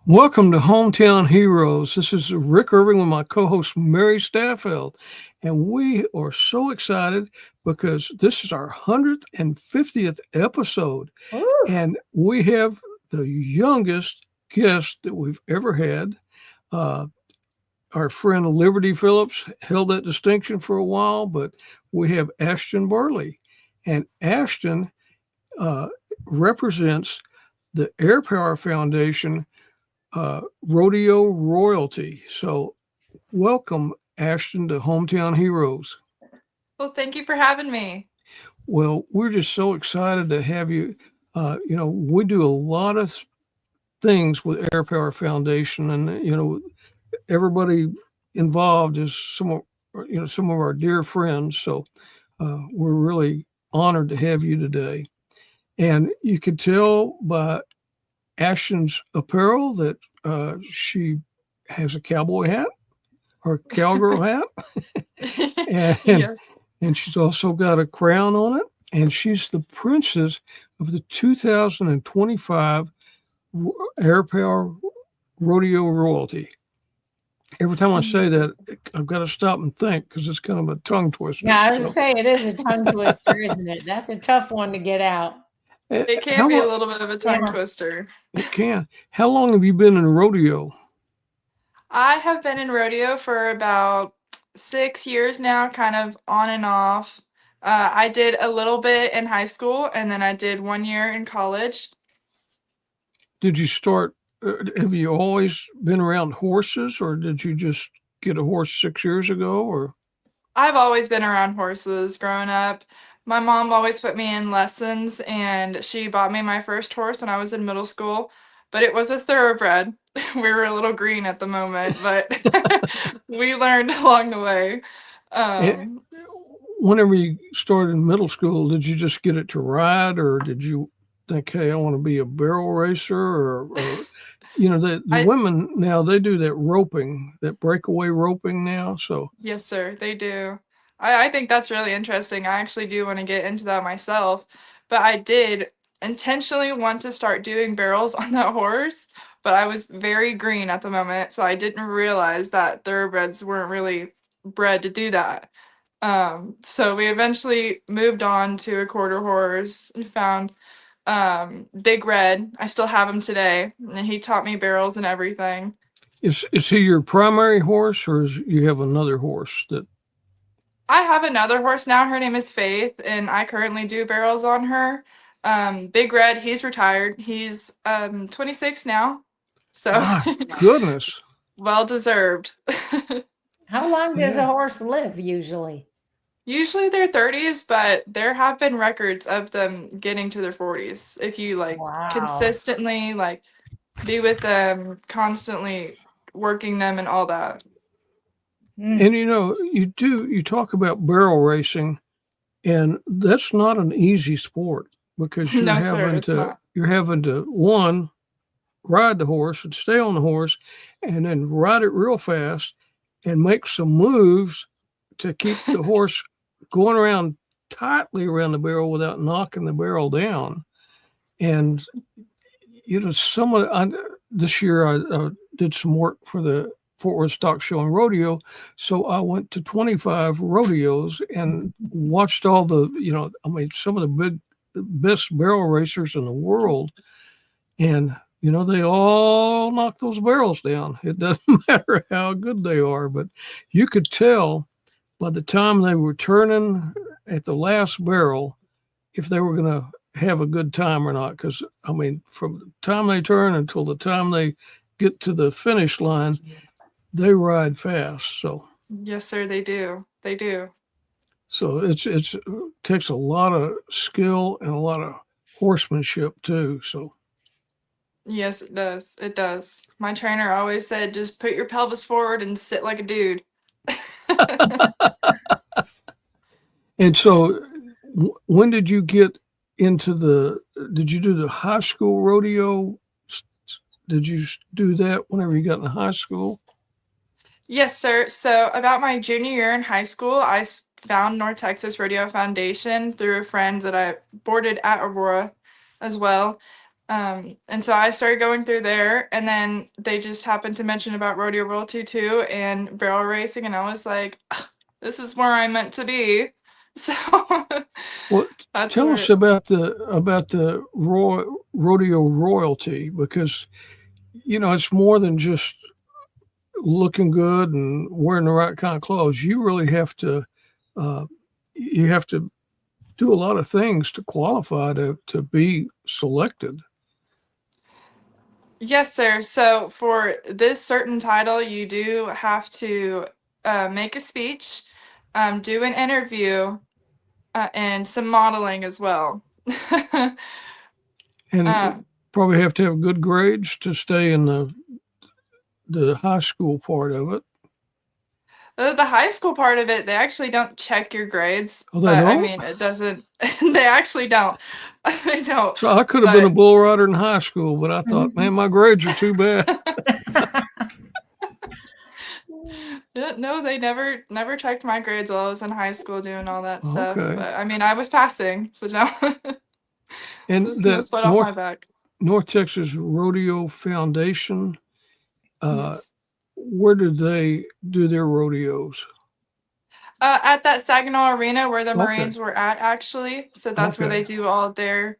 Welcome to Hometown Heroes. This is Rick Irving with my co host Mary Staffeld. And we are so excited because this is our 150th episode. Ooh, And we have the youngest guest that we've ever had. Uh, our friend Liberty Phillips held that distinction for a while, but we have Ashton Burley. And Ashton uh, represents the Airpower Foundation Rodeo royalty. So, welcome, Ashton, to Hometown Heroes. Well, thank you for having me. Well, we're just so excited to have you. We do a lot of things with Air Power Foundation, and everybody involved is some of our dear friends. So, we're really honored to have you today. And you could tell by Ashton's apparel that she has a cowboy hat or cowgirl hat, and Yes. and she's also got a crown on it, and she's the princess of the 2025 Air Power Rodeo royalty. Every time I say Yes. that, I've got to stop and think because it's kind of a tongue twister. yeah, I was So, gonna say it is a tongue twister, isn't it? That's a tough one to get out. It can how be a lo- little bit of a tongue Yeah. twister. it can? How long have you been in rodeo? I have been in rodeo for about 6 years now, kind of on and off. I did a little bit in high school and then I did 1 year in college. Did you start? Have you always been around horses, or did you just get a horse 6 years ago? Or I've always been around horses growing up. My mom always put me in lessons and she bought me my first horse when I was in middle school, but it was a thoroughbred. We were a little green at the moment, but we learned along the way. eh, Um, whenever you started in middle school, did you just get it to ride, or did you think, "Hey, I want to be a barrel racer," or the I women now they do that roping, that breakaway roping now. So Yes, sir, they do. I think that's really interesting. I actually do want to get into that myself, but I did intentionally want to start doing barrels on that horse, but I was very green at the moment, so I didn't realize that thoroughbreds weren't really bred to do that. So we eventually moved on to a quarter horse and found Big Red. I still have him today, and he taught me barrels and everything. is he your primary horse, or you have another horse that? I have another horse now. Her name is Faith, and I currently do barrels on her. Big Red, he's retired. He's 26 now, so My goodness, well deserved. How long does a yeah. horse live usually? Usually they're 30s, but there have been records of them getting to their 40s. If you like Wow. consistently like be with them, constantly working them and all that. Mm. And you talk about barrel racing, and that's not an easy sport because No, sir, it's not. you're having to one ride the horse and stay on the horse, and then ride it real fast and make some moves to keep the horse going around tightly around the barrel without knocking the barrel down. And this year I did some work for the Fort Worth Stock Show and Rodeo, so I went to 25 rodeos and watched all some of the best barrel racers in the world, and they all knock those barrels down. It doesn't matter how good they are, but you could tell by the time they were turning at the last barrel if they were going to have a good time or not. Because from the time they turn until the time they get to the finish line, they ride fast. So Yes, sir, they do. They do. it takes a lot of skill and a lot of horsemanship too. So Yes, it does. It does. My trainer always said, just put your pelvis forward and sit like a dude. and so when did you get into did you do the high school rodeo? Did you do that whenever you got in high school? Yes, sir. So, about my junior year in high school, found North Texas Rodeo Foundation through a friend that I boarded at Aurora as well. And so I started going through there, and then they just happened to mention about rodeo royalty too and barrel racing, and I was like, "Ugh, this is where I'm meant to be." So Well, that's tell us where. about the rodeo royalty, because it's more than just looking good and wearing the right kind of clothes. You really uh, have to do a lot of things to qualify to be selected. Yes, sir. So for this certain title, you do have to make a speech, do an interview, and some modeling as well. And um, probably have to have good grades to stay in the high school part of it. the high school part of it, they actually don't check your grades, Oh, they but I don't? mean, it doesn't. They actually don't. They don't. So I could have been a But bull rider in high school, but I thought, man, my grades are too bad. yeah, no, they never checked my grades while I was in high school doing all that stuff. Okay. But I mean, I was passing, so no, And there's no the sweat off my back. North Texas Rodeo Foundation, uh, Yes. where did they do their rodeos? At that Saginaw Arena where the Okay. Marines were at, actually. So that's where Okay. they do all their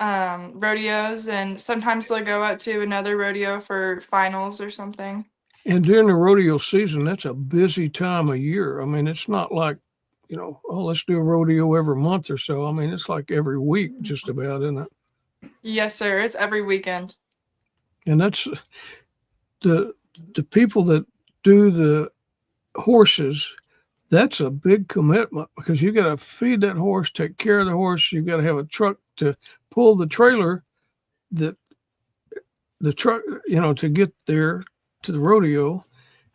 rodeos, and sometimes they'll go out to another rodeo for finals or something. And during the rodeo season, that's a busy time of year. I mean, it's not like, oh, let's do a rodeo every month or so. I mean, it's like every week, just about, isn't it? Yes, sir. It's every weekend. And that's the people that do the horses. That's a big commitment, because you got to feed that horse, take care of the horse. You got to have a truck to pull the trailer, that the truck, to get there to the rodeo,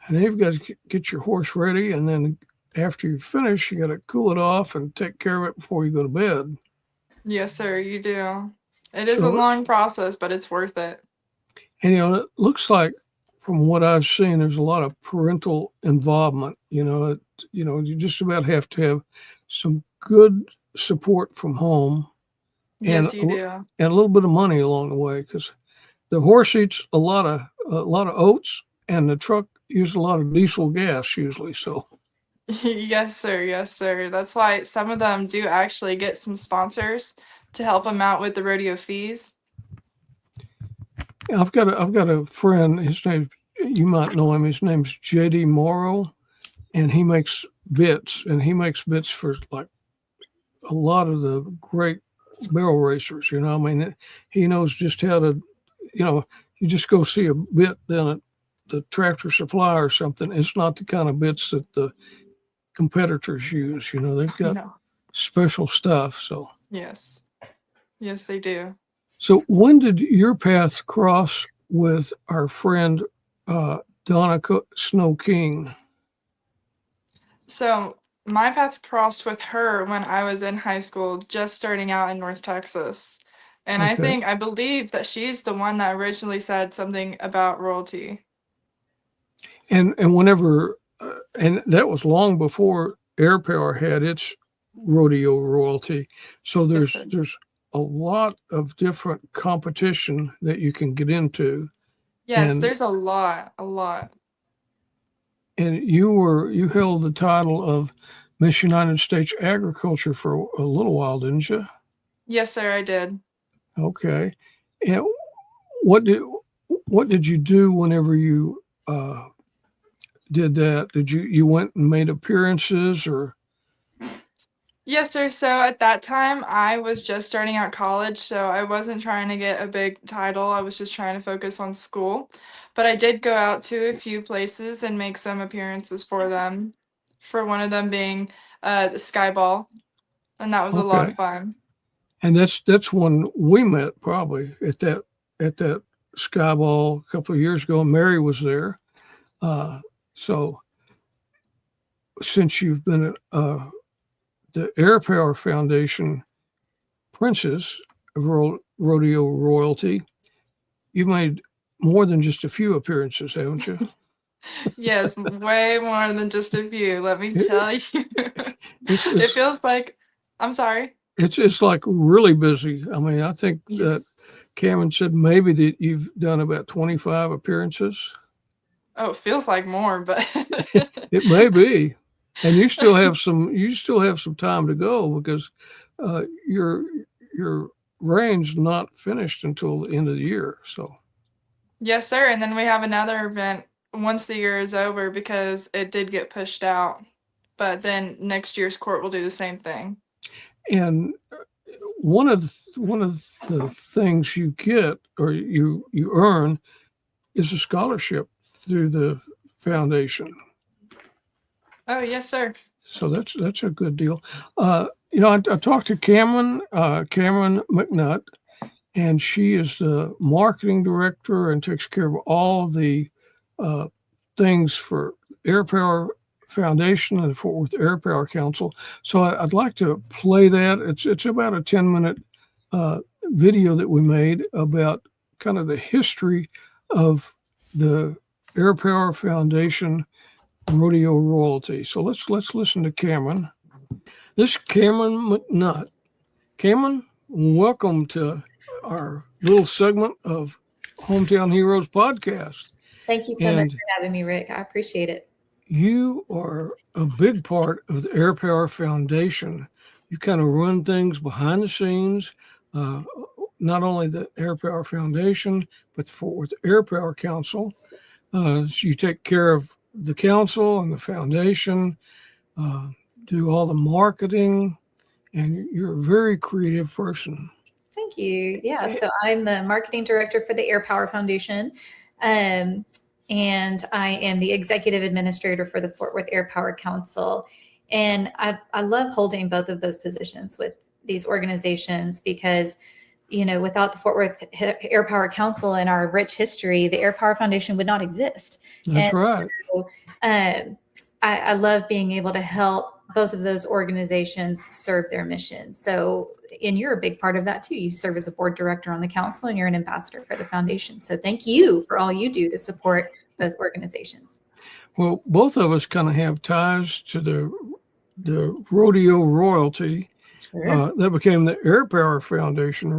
and then you've got to get your horse ready, and then after you finish, you got to cool it off and take care of it before you go to bed. Yes, sir. You do. It is a So, long process, but it's worth it. and it looks like, from what I've seen, there's a lot of parental involvement. You just about have to have some good support from home, and Yes, you do. and a little bit of money along the way, because the horse eats a lot of oats, and the truck uses a lot of diesel gas usually. So Yes, sir. Yes, sir. That's why some of them do actually get some sponsors to help them out with the rodeo fees. I've got a friend. His name, you might know him. His name's JD Morrow, and he makes bits, for like a lot of the great barrel racers. I mean, he knows just how to, you just go see a bit down at the Tractor Supply or something. It's not the kind of bits that the competitors use. They've got No. special stuff. So Yes. Yes, they do. so when did your paths cross with our friend Donna Snow King? So my paths crossed with her when I was in high school, just starting out in North Texas. And Okay. I believe that she's the one that originally said something about royalty. And whenever, and that was long before Airpower had its rodeo royalty. So Yes, there's sir. a lot of different competition that you can get into. Yes, And there's a lot, a lot. you held the title of Miss United States Agriculture for a little while, didn't you? Yes, sir, I did. Okay. And what did you do whenever you did that? Did you went and made appearances, or? Yes, sir. So at that time, I was just starting out college, so I wasn't trying to get a big title. I was just trying to focus on school. But I did go out to a few places and make some appearances for them. For one of them being the Sky Ball, and that was a lot Okay. of fun. And that's when we met, probably at that Sky Ball a couple of years ago. Mary was there. So since you've been the Airpower Foundation Princess of Rodeo Royalty, you've made more than just a few appearances, haven't you? Yes, way more than just a few, let me tell you. It It's feels like, I'm sorry. it's like really busy. I mean, I think that Yes. Cameron said maybe that you've done about 25 appearances. Oh, it feels like more, but It may be, and you still have some. You still have some time to go because your range not finished until the end of the year. So yes, sir. And then we have another event once the year is over because it did get pushed out. But then next year's court will do the same thing. and one of the things you get or you earn is a scholarship through the foundation. Oh, yes, sir. So that's a good deal. I talked to Cameron McNutt, and she is the marketing director and takes care of all the things for Airpower Foundation and the Fort Worth Airpower Council. So I'd like to play that. It's about a 10-minute video that we made about kind of the history of the Airpower Foundation rodeo royalty. So let's listen to Cameron. This is Cameron McNutt. Cameron, welcome to our little segment of Hometown Heroes podcast. Thank you so much for having me, Rick. I appreciate it. You are a big part of the Airpower Foundation. You kind of run things behind the scenes, not only the Airpower Foundation, but the Fort Worth Airpower Council. So you take care of the council and the foundation, do all the marketing, and you're a very creative person. Thank you. Yeah, so I'm the marketing director for the Airpower Foundation, and I am the executive administrator for the Fort Worth Airpower Council. And I love holding both of those positions with these organizations because, without the Fort Worth Airpower Council and our rich history, the Airpower Foundation would not exist. That's right. So, I love being able to help both of those organizations serve their mission. So, and you're a big part of that too. You serve as a board director on the council and you're an ambassador for the foundation. So thank you for all you do to support both organizations. Well, both of us kind of have ties to the rodeo royalty. Sure. That became the Airpower Foundation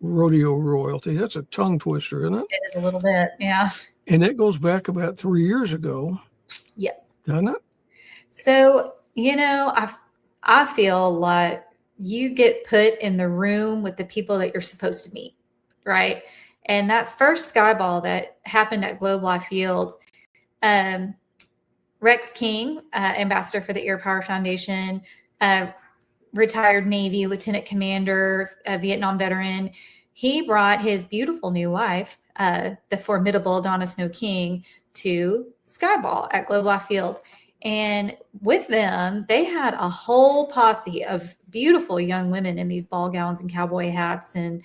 rodeo royalty. That's a tongue twister, isn't it? It is a little bit, yeah. And that goes back about 3 years ago. Yes. Doesn't it? So, I feel like you get put in the room with the people that you're supposed to meet, right? And that first sky ball that happened at Globe Life Field, Rex King, ambassador for the Airpower Foundation, retired Navy lieutenant commander, a Vietnam veteran, he brought his beautiful new wife, the formidable Donna Snow King, to Skyball at Globe Life Field. And with them, they had a whole posse of beautiful young women in these ball gowns and cowboy hats. And,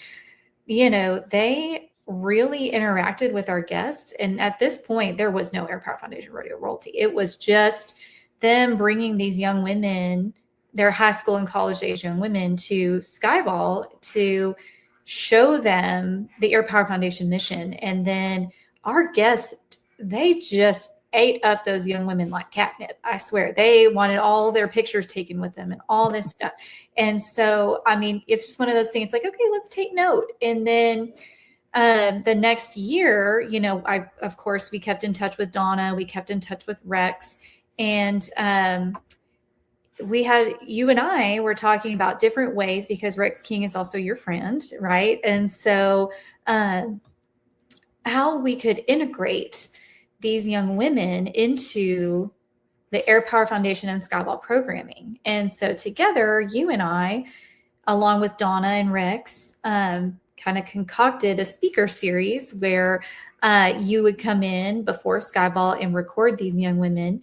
they really interacted with our guests. And at this point, there was no Airpower Foundation rodeo royalty. It was just them bringing these young women, their high school and college age young women, to Skyball to show them the Airpower Foundation mission. And then our guests, they just ate up those young women like catnip. I swear, they wanted all their pictures taken with them and all this stuff. And so, it's just one of those things like, okay, let's take note. And then the next year, of course, we kept in touch with Donna, we kept in touch with Rex, and you and I were talking about different ways because Rex King is also your friend, right? And so how we could integrate these young women into the Airpower Foundation and Skyball programming. And so together, you and I, along with Donna and Rex, kind of concocted a speaker series where you would come in before Skyball and record these young women,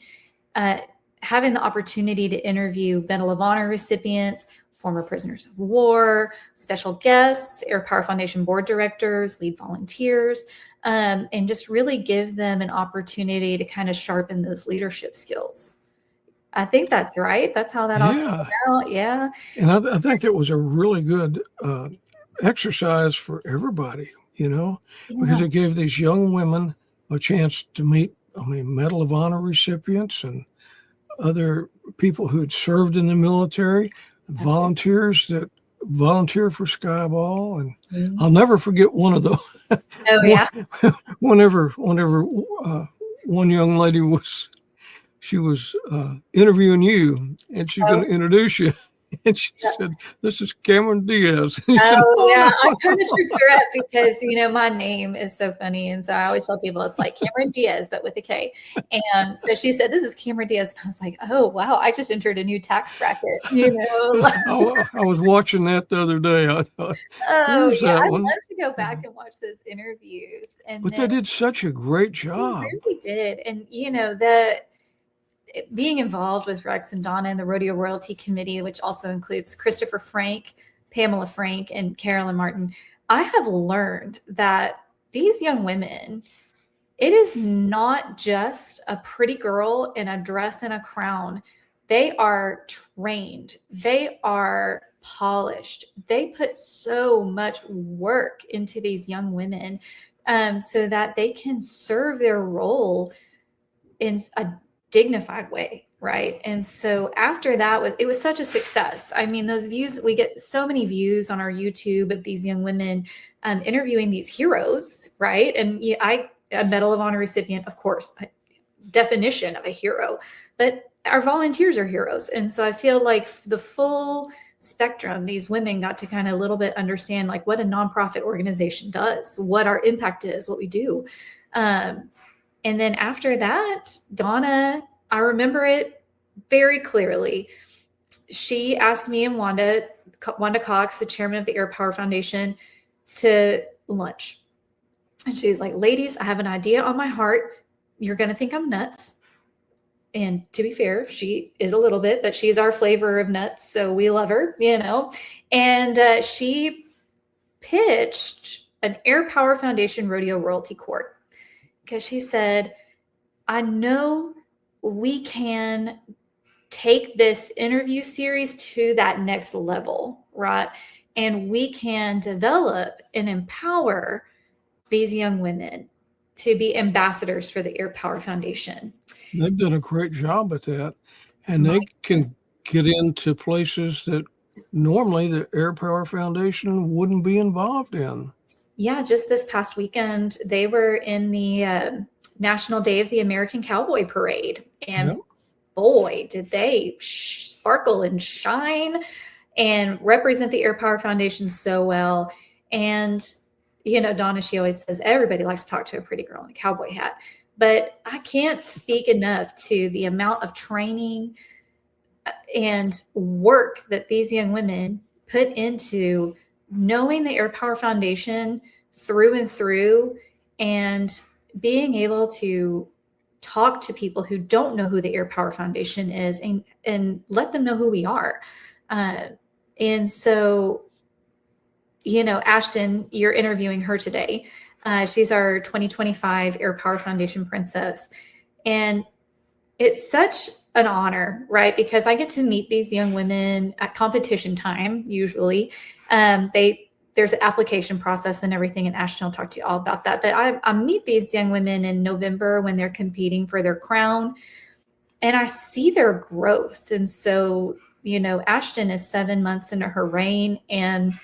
having the opportunity to interview Medal of Honor recipients, former prisoners of war, special guests, Airpower Foundation board directors, lead volunteers, and just really give them an opportunity to kind of sharpen those leadership skills. I think that's right. That's how that all came about. Yeah. And I think that was a really good exercise for everybody, because it gave these young women a chance to meet, Medal of Honor recipients and other people who had served in the military, volunteers that volunteer for Skyball, and Mhm. I'll never forget one of those. Oh yeah. whenever one young lady was interviewing you, and she's going Oh, to introduce you, and she yeah. said, "This is Cameron Diaz." And you said, Oh yeah, I "Oh, kind of tripped her up because my name is so funny, and so I always tell people it's like Cameron Diaz but with a K. And so she said, "This is Cameron Diaz." And I was like, "Oh wow, I just entered a new tax bracket." I was watching that the other day. I thought, Oh "Who's yeah, that I one?" love to go back and watch those interviews, and But they then did such a great they job. really did, and the being involved with Rex and Donna and the Rodeo Royalty Committee, which also includes Christopher Frank, Pamela Frank, and Carolyn Martin, I have learned that these young women, it is not just a pretty girl in a dress and a crown. They are trained. They are polished. They put so much work into these young women so that they can serve their role in a dignified way, right? And so after that, it was such a success. I mean, those views, we get so many views on our YouTube of these young women interviewing these heroes, right? And a Medal of Honor recipient, of course, definition of a hero, but our volunteers are heroes. And so I feel like the full spectrum, these women got to kind of a little bit understand like what a nonprofit organization does, what our impact is, what we do. And then after that, Donna, I remember it very clearly. She asked me and Wanda Cox, the chairman of the Airpower Foundation, to lunch. And she's like, ladies, I have an idea on my heart. You're going to think I'm nuts. And to be fair, she is a little bit, but she's our flavor of nuts. So we love her, And she pitched an Airpower Foundation Rodeo Royalty Court. Because she said, I know we can take this interview series to that next level, right? And we can develop and empower these young women to be ambassadors for the Airpower Foundation. They've done a great job at that, and they can get into places that normally the Airpower Foundation wouldn't be involved in. Yeah, just this past weekend, they were in the National Day of the American Cowboy Parade. And boy, did they sparkle and shine and represent the Airpower Foundation so well. And, Donna, she always says, everybody likes to talk to a pretty girl in a cowboy hat. But I can't speak enough to the amount of training and work that these young women put into knowing the Airpower Foundation through and through, and being able to talk to people who don't know who the Airpower Foundation is and let them know who we are. And so, Ashton, you're interviewing her today. She's our 2025 Airpower Foundation Princess. And it's such an honor, right? Because I get to meet these young women at competition time, usually. There's an application process and everything, and Ashton will talk to you all about that. But I meet these young women in November when they're competing for their crown, and I see their growth. And so, Ashton is 7 months into her reign, and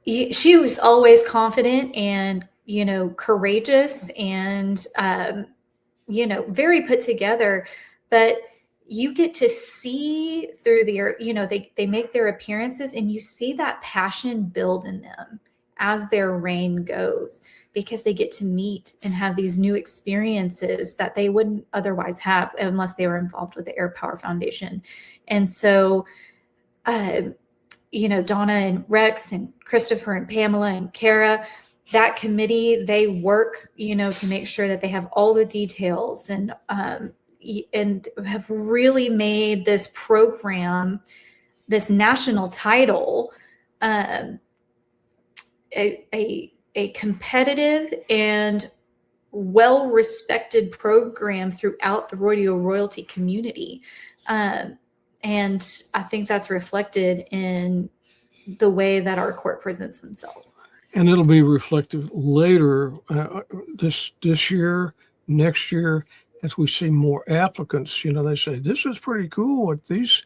she was always confident and, courageous and, very put together. But you get to see through they make their appearances, and you see that passion build in them as their reign goes, because they get to meet and have these new experiences that they wouldn't otherwise have unless they were involved with the Airpower Foundation. And so, Donna and Rex and Christopher and Pamela and Kara, that committee, they work, to make sure that they have all the details and have really made this program, this national title, a competitive and well-respected program throughout the rodeo royalty community. And I think that's reflected in the way that our court presents themselves. And it'll be reflective later this year, next year, as we see more applicants. They say, this is pretty cool what these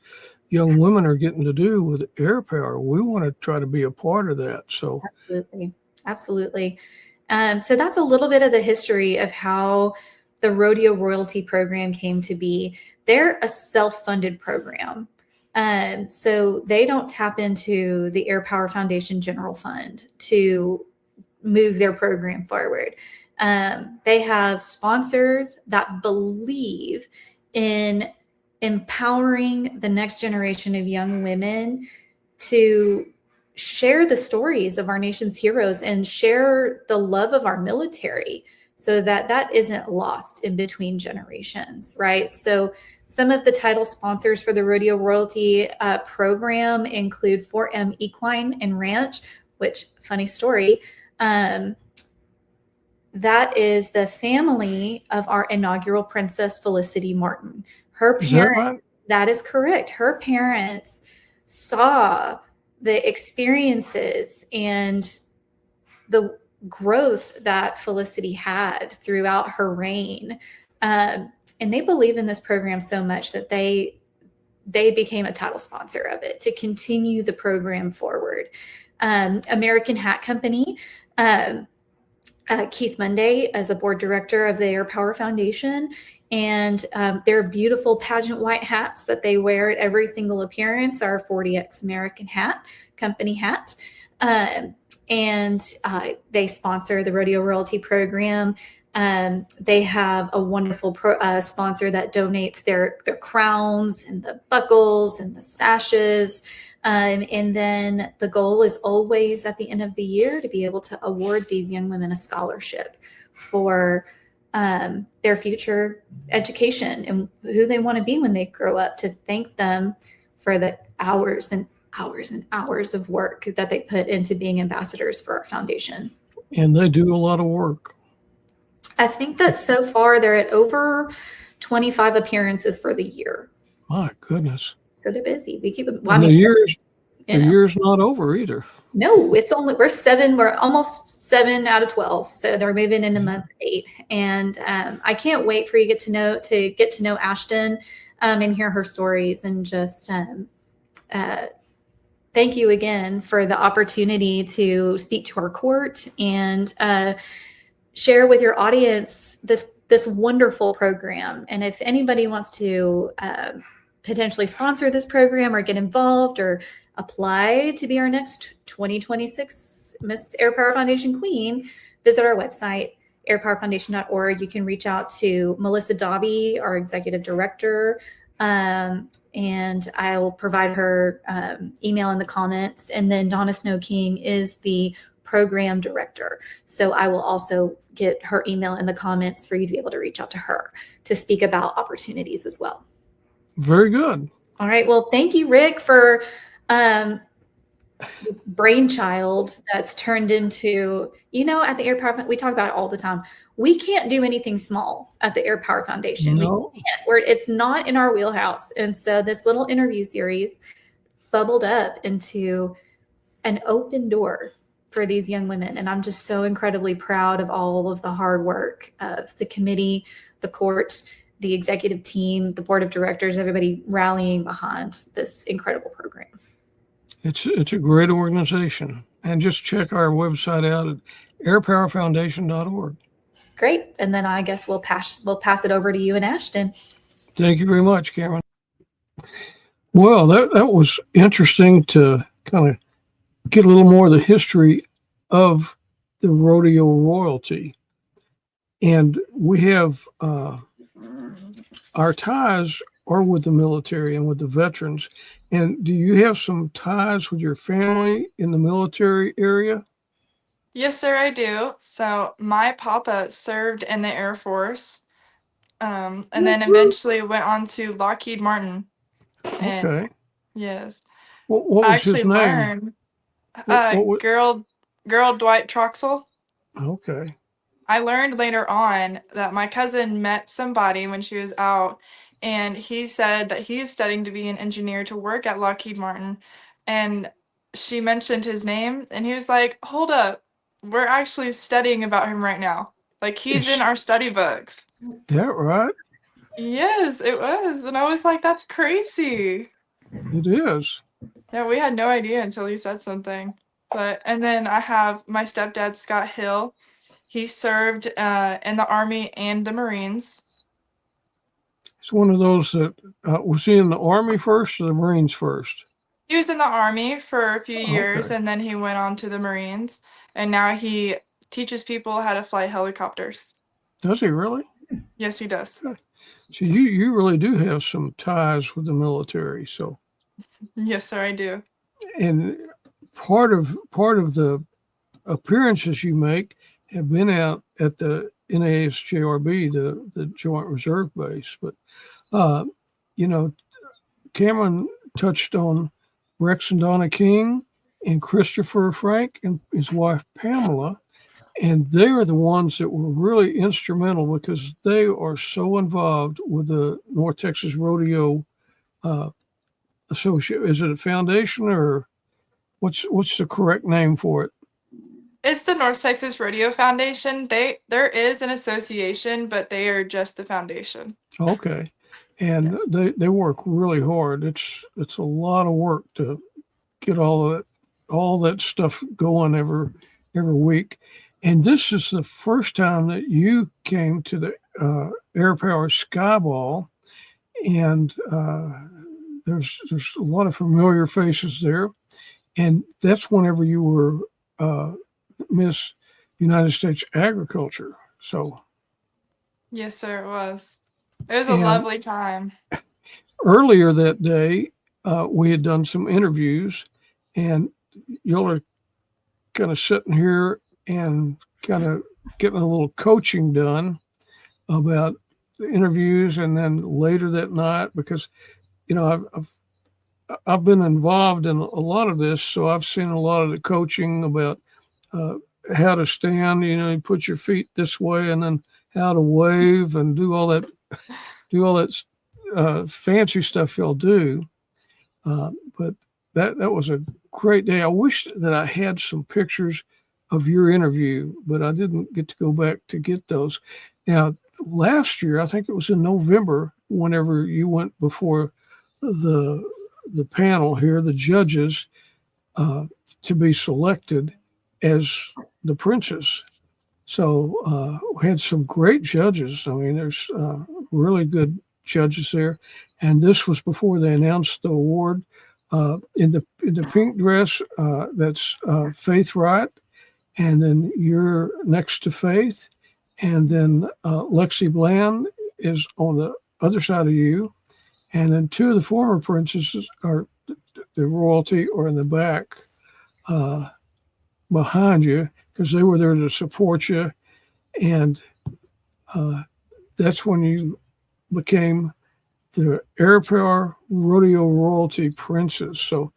young women are getting to do with Airpower. We want to try to be a part of that. So Absolutely. Absolutely. So that's a little bit of the history of how the Rodeo Royalty Program came to be. They're a self-funded program. So they don't tap into the Airpower Foundation General Fund to move their program forward. They have sponsors that believe in empowering the next generation of young women to share the stories of our nation's heroes and share the love of our military so that that isn't lost in between generations, right? So some of the title sponsors for the Rodeo Royalty program include 4M Equine and Ranch, which, funny story, that is the family of our inaugural Princess Felicity Martin. Her is that parents, right? that is correct. Her parents saw the experiences and the growth that Felicity had throughout her reign. And they believe in this program so much that they became a title sponsor of it to continue the program forward. American Hat Company, Keith Monday as a board director of the Airpower Foundation, and their beautiful pageant white hats that they wear at every single appearance are 40X American Hat Company hat. And they sponsor the Rodeo Royalty Program. They have a wonderful sponsor that donates their crowns and the buckles and the sashes. And then the goal is always at the end of the year to be able to award these young women a scholarship for their future education and who they want to be when they grow up, to thank them for the hours and hours and hours of work that they put into being ambassadors for our foundation. And they do a lot of work. I think that so far they're at over 25 appearances for the year. My goodness. So they're busy. We keep them. And the year's not over either. No, it's only we're almost 7 out of 12. So they're moving into month 8. And I can't wait for you to get to know Ashton and hear her stories, and just thank you again for the opportunity to speak to our court and share with your audience this wonderful program. And if anybody wants to potentially sponsor this program or get involved or apply to be our next 2026 Miss Airpower Foundation Queen, visit our website, airpowerfoundation.org. You can reach out to Melissa Dobby, our executive director, and I will provide her email in the comments. And then Donna Snow King is the program director. So I will also get her email in the comments for you to be able to reach out to her to speak about opportunities as well. Very good. All right. Well, thank you, Rick, for this brainchild that's turned into, at the Airpower, we talk about it all the time. We can't do anything small at the Airpower Foundation. No. We can't. It's not in our wheelhouse. And so this little interview series bubbled up into an open door for these young women. And I'm just so incredibly proud of all of the hard work of the committee, the court, the executive team, the board of directors, everybody rallying behind this incredible program. It's a great organization. And just check our website out at airpowerfoundation.org. Great. And then I guess we'll pass it over to you and Ashton. Thank you very much, Cameron. Well, that was interesting to kind of get a little more of the history of the rodeo royalty. And we have our ties are with the military and with the veterans. And do you have some ties with your family in the military area? Yes, sir, I do. So my papa served in the Air Force, and then eventually went on to Lockheed Martin. And Okay. yes, What was I his actually name? learned Gerald Dwight Troxel. Okay. I learned later on that my cousin met somebody when she was out, and he said that he is studying to be an engineer to work at Lockheed Martin. And she mentioned his name, and he was like, "Hold up, we're actually studying about him right now. Like, he's in our study books." That right? Yes, it was. And I was like, that's crazy. It is. Yeah, we had no idea until he said something. And then I have my stepdad, Scott Hill. He served in the Army and the Marines. It's one of those that was he in the Army first or the Marines first? He was in the Army for a few years, Okay. and then he went on to the Marines, and now he teaches people how to fly helicopters. Does he really? Yes, he does. So you really do have some ties with the military. So, Yes, sir, I do. and part of the appearances you make have been out at the NASJRB, the Joint Reserve Base. But you know, Cameron touched on Rex and Donna King and Christopher Frank and his wife Pamela, and they are the ones that were really instrumental because they are so involved with the North Texas Rodeo Association. Is it a foundation or what's the correct name for it? It's the North Texas Rodeo Foundation. There is an association, but they are just the foundation. Okay, and Yes. they work really hard. It's a lot of work to get all that stuff going every week. And this is the first time that you came to the Airpower Skyball, and there's a lot of familiar faces there, and that's whenever you were Miss United States Agriculture. So Yes, sir, it was. It was a and lovely time. earlier that day, we had done some interviews, and y'all are kind of sitting here and kind of getting a little coaching done about the interviews, and then later that night, because I've been involved in a lot of this, so I've seen a lot of the coaching about how to stand. You put your feet this way, and then how to wave and do all that fancy stuff y'all do. But that was a great day. I wish that I had some pictures of your interview, but I didn't get to go back to get those. Now, last year, I think it was in November, whenever you went before the panel here, the judges, to be selected as the princess. So we had some great judges. I mean, there's really good judges there, and this was before they announced the award. In the pink dress, that's Faith Wright, and then you're next to Faith, and then Lexi Bland is on the other side of you, and then two of the former princesses are the royalty are in the back behind you because they were there to support you, and that's when you became the Airpower Rodeo Royalty Princess. So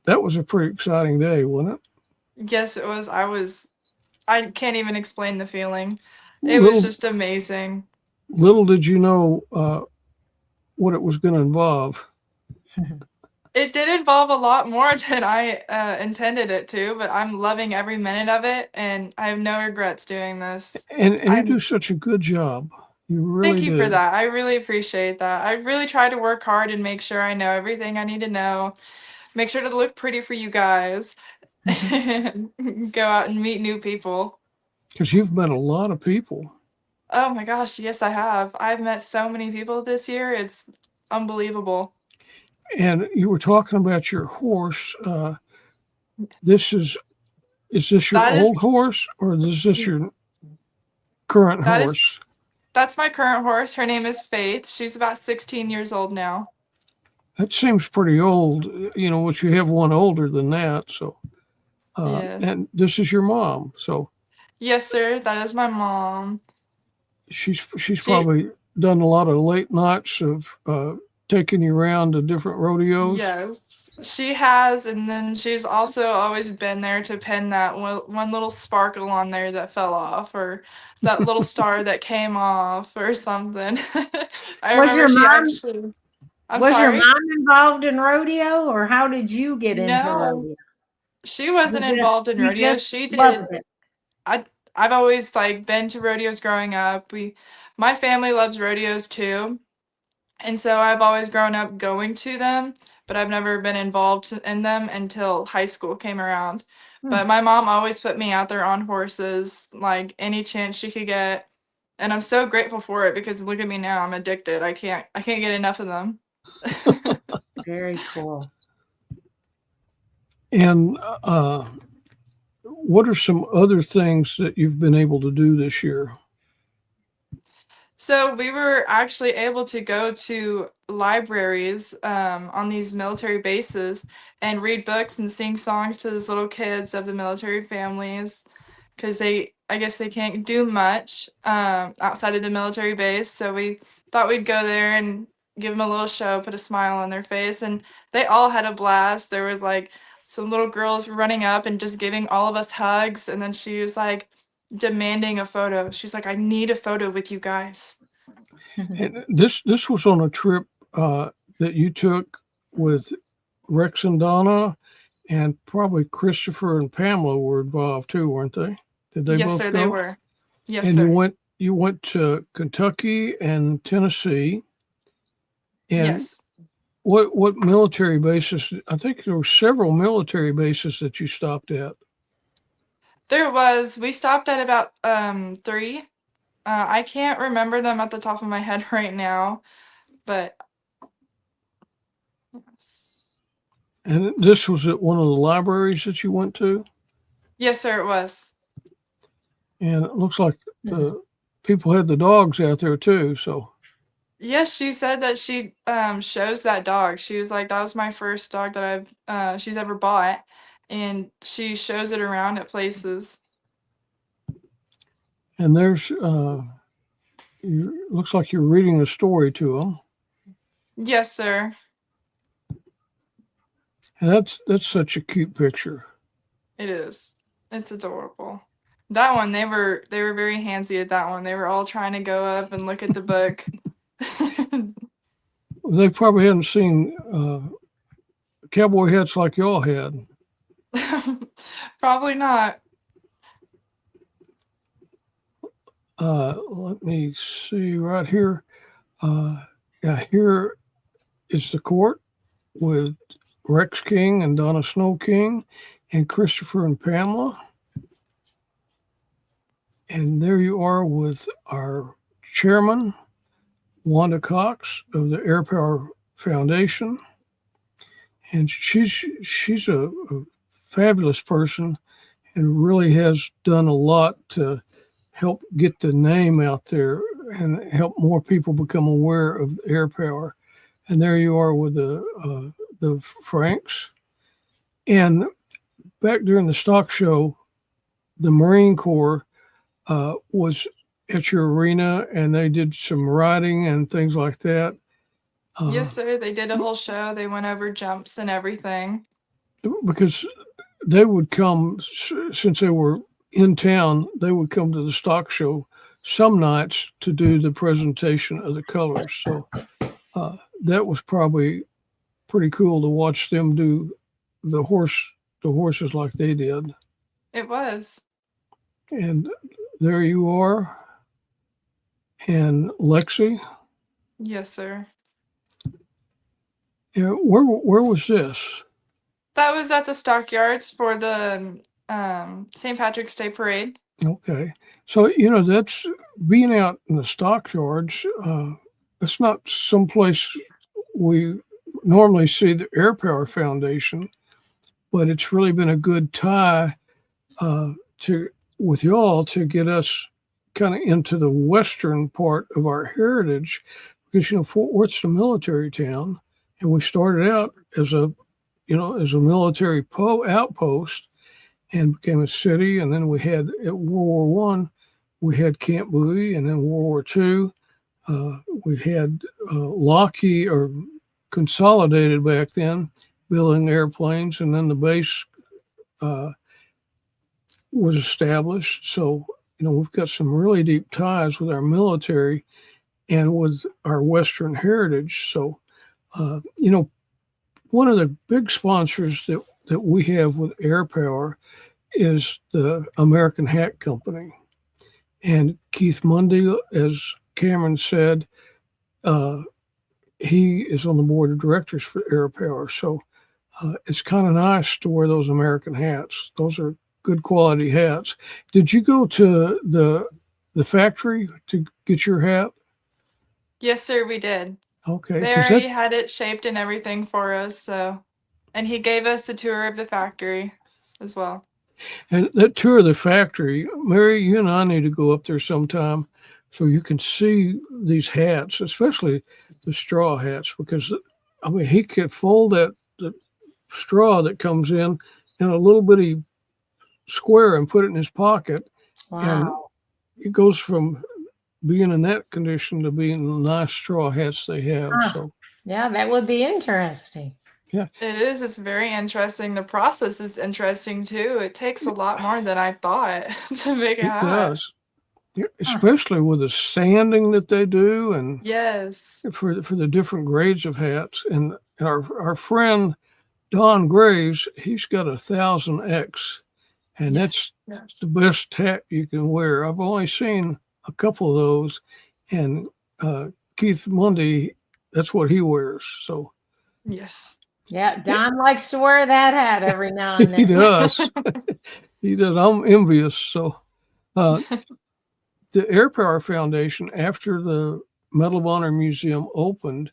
that was a pretty exciting day, wasn't it? Yes, it was. I can't even explain the feeling. It was Little just amazing. little did you know what it was going to involve. It did involve a lot more than I intended it to, but I'm loving every minute of it, and I have no regrets doing this. And you do such a good job. You really Thank you for did. that. I really appreciate that. I really try to work hard and make sure I know everything I need to know. Make sure to look pretty for you guys. And go out and meet new people. Because you've met a lot of people. Oh my gosh, yes, I have. I've met so many people this year. It's unbelievable. And you were talking about your horse. This is this your That old is horse, or is this your current that is horse? that's my current horse. Her name is Faith. She's about 16 years old now. That seems pretty old, which you have one older than that. So, Yes. and this is your mom. So Yes, sir. That is my mom. she's She probably done a lot of late nights of taking you around to different rodeos. Yes, she has, and then she's also always been there to pin that one little sparkle on there that fell off, or that little star that came off, or something. I Was remember your she mom actually. I'm was your sorry. mom involved in rodeo, or how did you get into No, rodeo? she wasn't involved in You rodeo. just She loved did. it. I've always been to rodeos growing up. My family loves rodeos too. And so I've always grown up going to them, but I've never been involved in them until high school came around. Hmm. But my mom always put me out there on horses, like any chance she could get. And I'm so grateful for it because look at me now, I'm addicted. I can't get enough of them. Very cool. And what are some other things that you've been able to do this year? So we were actually able to go to libraries on these military bases and read books and sing songs to those little kids of the military families because I guess they can't do much outside of the military base. So we thought we'd go there and give them a little show, put a smile on their face, and they all had a blast. There was like some little girls running up and just giving all of us hugs, and then she was like demanding a photo. She's like, I need a photo with you guys. And this was on a trip that you took with Rex and Donna, and probably Christopher and Pamela were involved too, weren't they? Did they Yes, both sir, go? they were. Yes, And sir. you went to Kentucky and Tennessee. And Yes. what military bases? I think there were several military bases that you stopped at. There was. We stopped at about 3. I can't remember them at the top of my head right now, but And this was at one of the libraries that you went to. yes, sir, it was. And it looks like the people had the dogs out there too. So Yes, she said that she shows that dog. She was like, that was my first dog that she's ever bought, and she shows it around at places. and there's looks like you're reading a story to them. Yes, sir. And that's such a cute picture. It is. It's adorable. That one, they were very handsy at that one. They were all trying to go up and look at the book. They probably hadn't seen cowboy hats like y'all had. Probably not. Let me see right here. Yeah, here is the court with Rex King and Donna Snow King and Christopher and Pamela. And there you are with our chairman, Wanda Cox of the Airpower Foundation. And she's a fabulous person and really has done a lot to help get the name out there and help more people become aware of Airpower. And there you are with the Franks. And back during the stock show, the Marine Corps was at your arena, and they did some riding and things like that. Yes, sir. They did a whole show. They went over jumps and everything. Because they would come, since they were in town, they would come to the stock show some nights to do the presentation of the colors. So that was probably pretty cool to watch them do the horses like they did. It was. And there you are. And Lexi. Yes, sir. Yeah, where was this? That was at the stockyards for the St. Patrick's Day Parade. Okay. So, that's being out in the stockyards. It's not someplace we normally see the Airpower Foundation, but it's really been a good tie with y'all to get us kind of into the western part of our heritage, because Fort Worth's a military town, and we started out as a military outpost and became a city, and then we had at World War I, we had Camp Bowie, and then World War II, we had Lockheed or Consolidated back then, building airplanes, and then the base was established. So we've got some really deep ties with our military and with our Western heritage. So, one of the big sponsors that we have with Airpower is the American Hat Company. And Keith Mundy, as Cameron said, he is on the board of directors for Airpower. So it's kind of nice to wear those American hats. Those are good quality hats. Did you go to the factory to get your hat? Yes, sir, we did. Okay, They 'cause already had it shaped and everything for us, so. And he gave us a tour of the factory as well. and that tour of the factory, Mary, you and I need to go up there sometime so you can see these hats, especially the straw hats, because I mean he could fold the straw that comes in a little bitty square and put it in his pocket, and Wow. it goes from being in that condition to being the nice straw hats they have. Huh. So Yeah, that would be interesting. It is. It's very interesting. The process is interesting too. It takes a lot more than I thought to make a it hat. does, especially with the sanding that they do, and Yes. for the different grades of hats. And our friend Don Graves, he's got 1000X, and Yes. that's the best hat you can wear. I've only seen a couple of those, and Keith Mundy, that's what he wears. So Yes. Yeah, Don likes to wear that hat every now and he then. does. He does. I'm envious. So the Airpower Foundation, after the Medal of Honor Museum opened,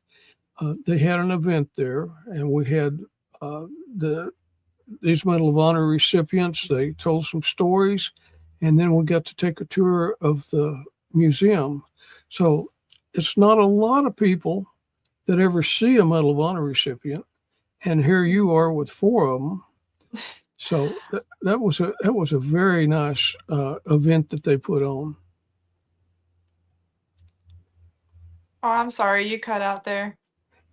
they had an event there, and we had these Medal of Honor recipients. They told some stories, and then we got to take a tour of the museum. So it's not a lot of people that ever see a Medal of Honor recipient, and here you are with 4 of them. So that was a very nice event that they put on. Oh, I'm sorry, you cut out there.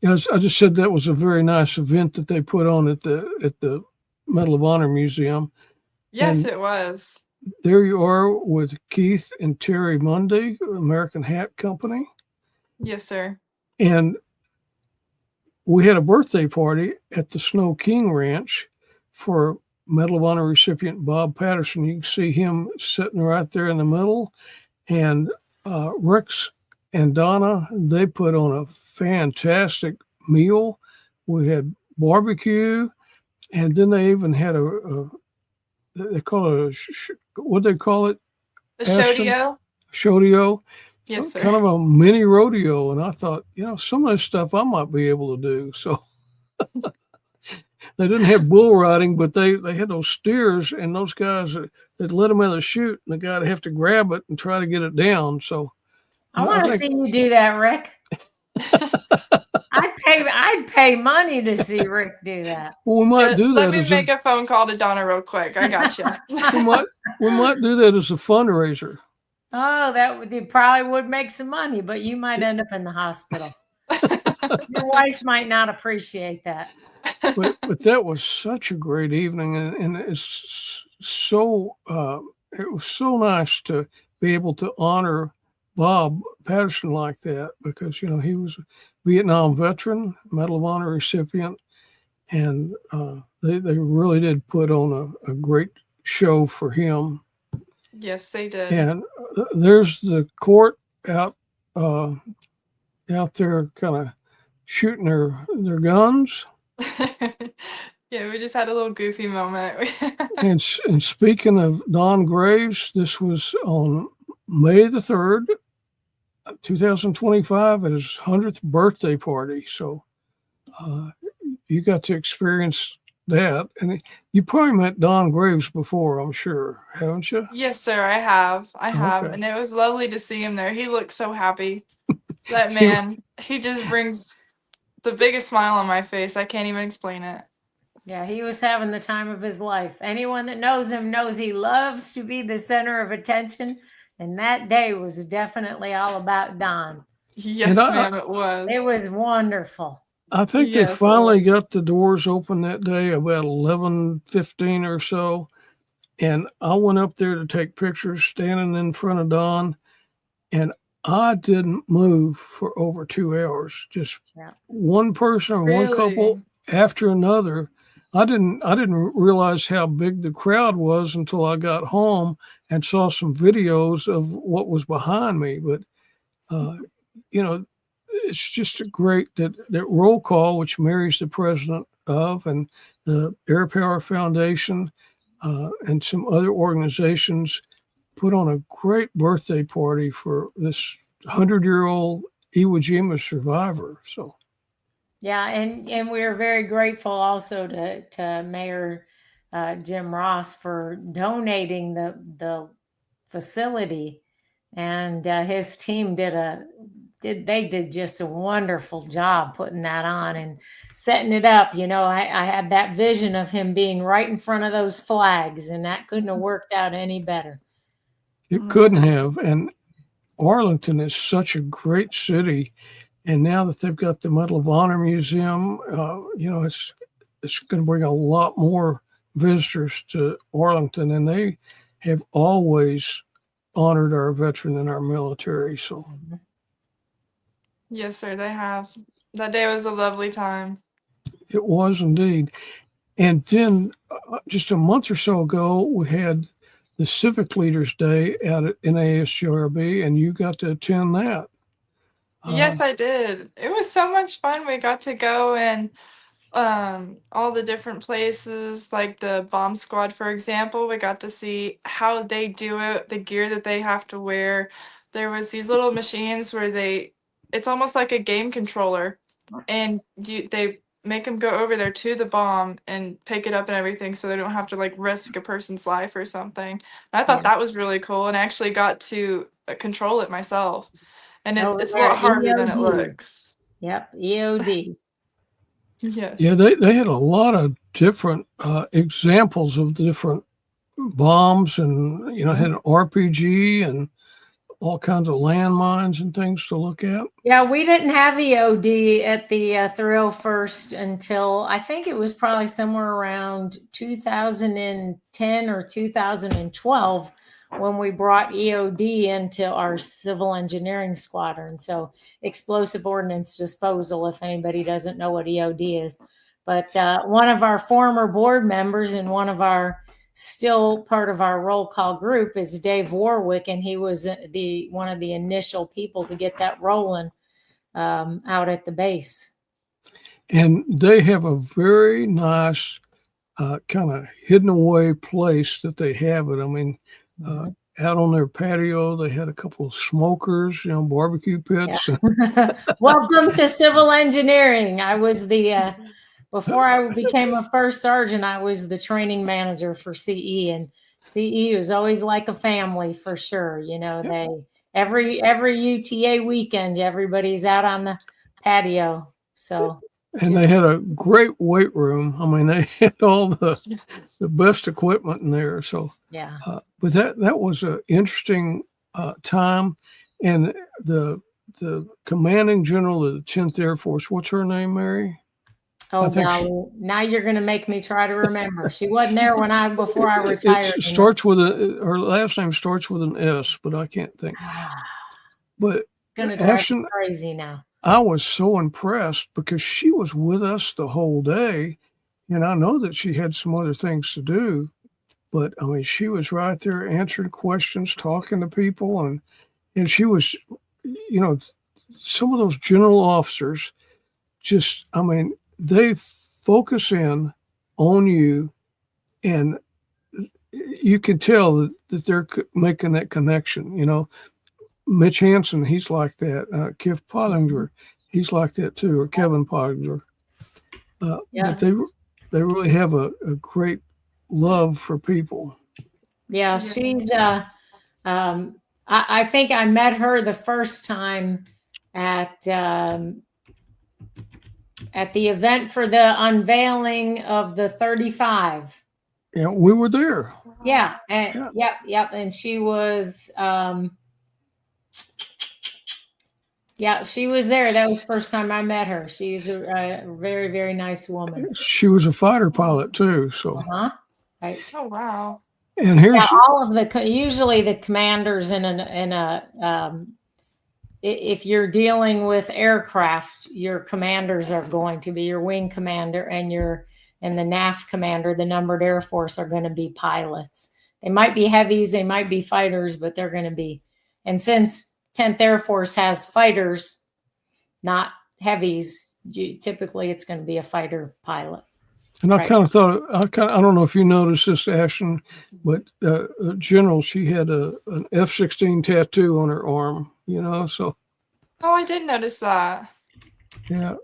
Yes, I just said that was a very nice event that they put on at the Medal of Honor Museum. Yes, And it was. there you are with Keith and Terry Mundy, American Hat Company. Yes, sir. And we had a birthday party at the Snow King Ranch for Medal of Honor recipient Bob Patterson. You can see him sitting right there in the middle. And Rex and Donna, they put on a fantastic meal. We had barbecue, and then they even had they call it what they call it? The Ashton? Rodeo? Rodeo. Yes, sir. Kind of a mini rodeo. And I thought, some of this stuff I might be able to do. So they didn't have bull riding, but they had those steers, and those guys that let them in the chute, and the guy would have to grab it and try to get it down. So I want to see you do that, Rick. I'd pay money to see Rick do that. Well, we might do that. Let me make a phone call to Donna real quick. I got you. we might do that as a fundraiser. Oh, you probably would make some money, but you might end up in the hospital. Your wife might not appreciate that. But that was such a great evening, and it's so it was so nice to be able to honor Bob Patterson like that, because he was a Vietnam veteran, Medal of Honor recipient, and they really did put on a great show for him. Yes, they did. And there's the court out there, kind of shooting their guns. Yeah, we just had a little goofy moment. And speaking of Don Graves, this was on May the 3rd, 2025, at his 100th birthday party. So you got to experience that. And you probably met Don Graves before, I'm sure, haven't you? Yes, sir, I have. Okay. And it was lovely to see him there. He looked so happy. That man, he just brings the biggest smile on my face. I can't even explain it. Yeah, he was having the time of his life. Anyone that knows him knows he loves to be the center of attention. And that day was definitely all about Don. Yes, ma'am, it was. It was wonderful. I think they finally got the doors open that day about 11:15 or so. And I went up there to take pictures standing in front of Don, and I didn't move for over 2 hours. Just one person, one couple after another. I didn't realize how big the crowd was until I got home and saw some videos of what was behind me. But it's just great that roll call, which Mary's the president of, and the Airpower Foundation and some other organizations put on a great birthday party for this 100-year-old Iwo Jima survivor. So, yeah, and we're very grateful also to Mayor Jim Ross for donating the facility, and his team did just a wonderful job putting that on and setting it up. You know, I had that vision of him being right in front of those flags, and that couldn't have worked out any better. it couldn't have. And Arlington is such a great city. And now that they've got the Medal of Honor Museum, it's going to bring a lot more visitors to Arlington. And they have always honored our veteran and our military. So, Yes, sir, they have. That day was a lovely time. it was indeed. And then just a month or so ago, we had the Civic Leaders Day out at NASGRB, and you got to attend that. Yes, I did. It was so much fun. We got to go and all the different places, like the bomb squad, for example. We got to see how they do it, the gear that they have to wear. There was these little machines where it's almost like a game controller, and they make them go over there to the bomb and pick it up and everything, so they don't have to like risk a person's life or something. And I thought that was really cool, and I actually got to control it myself. And it's a lot harder than it looks. Yep, EOD. Yes. Yeah, they had a lot of different examples of the different bombs, and had an RPG and all kinds of landmines and things to look at. Yeah, we didn't have EOD at the 301st until I think it was probably somewhere around 2010 or 2012 when we brought EOD into our civil engineering squadron. So explosive ordnance disposal, if anybody doesn't know what EOD is. But one of our former board members and one of our still part of our roll call group is Dave Warwick, and he was one of the initial people to get that rolling out at the base. And they have a very nice kind of hidden away place that they have it. I mean, out on their patio, they had a couple of smokers, barbecue pits. Yeah. Welcome to civil engineering. I was before I became a first sergeant, I was the training manager for CE, and CE was always like a family for sure. They every UTA weekend, everybody's out on the patio. So. And they had a great weight room. I mean, they had all the best equipment in there. So yeah. But that was an interesting time. And the commanding general of the 10th Air Force, what's her name, Mary? Oh, now you're going to make me try to remember. She wasn't there before I retired. It starts with her last name starts with an S, but I can't think. But going to drive me crazy now. I was so impressed because she was with us the whole day, and I know that she had some other things to do, but I mean, she was right there answering questions, talking to people, and she was, some of those general officers they focus in on you, and you could tell that they're making that connection, Mitch Hansen, he's like that. Kev Pottinger, he's like that too, or Kevin Pottinger. But they really have a great love for people. Yeah, she's. I think I met her the first time at the event for the unveiling of the 35. Yeah, we were there. Yeah, and yep, and she was. Yeah, she was there. That was the first time I met her. She's a very, very nice woman. She was a fighter pilot too. So. Right. Oh wow. And here's all of usually the commanders if you're dealing with aircraft, your commanders are going to be your wing commander and the NAF commander, the numbered Air Force, are going to be pilots. They might be heavies, they might be fighters, but they're going to be. And since 10th Air Force has fighters, not heavies. Typically, it's going to be a fighter pilot. And I Right. kind of thought, I don't know if you noticed this, Ashton, but General, she had an F-16 tattoo on her arm, you know, so. Oh, I did notice that. Yeah.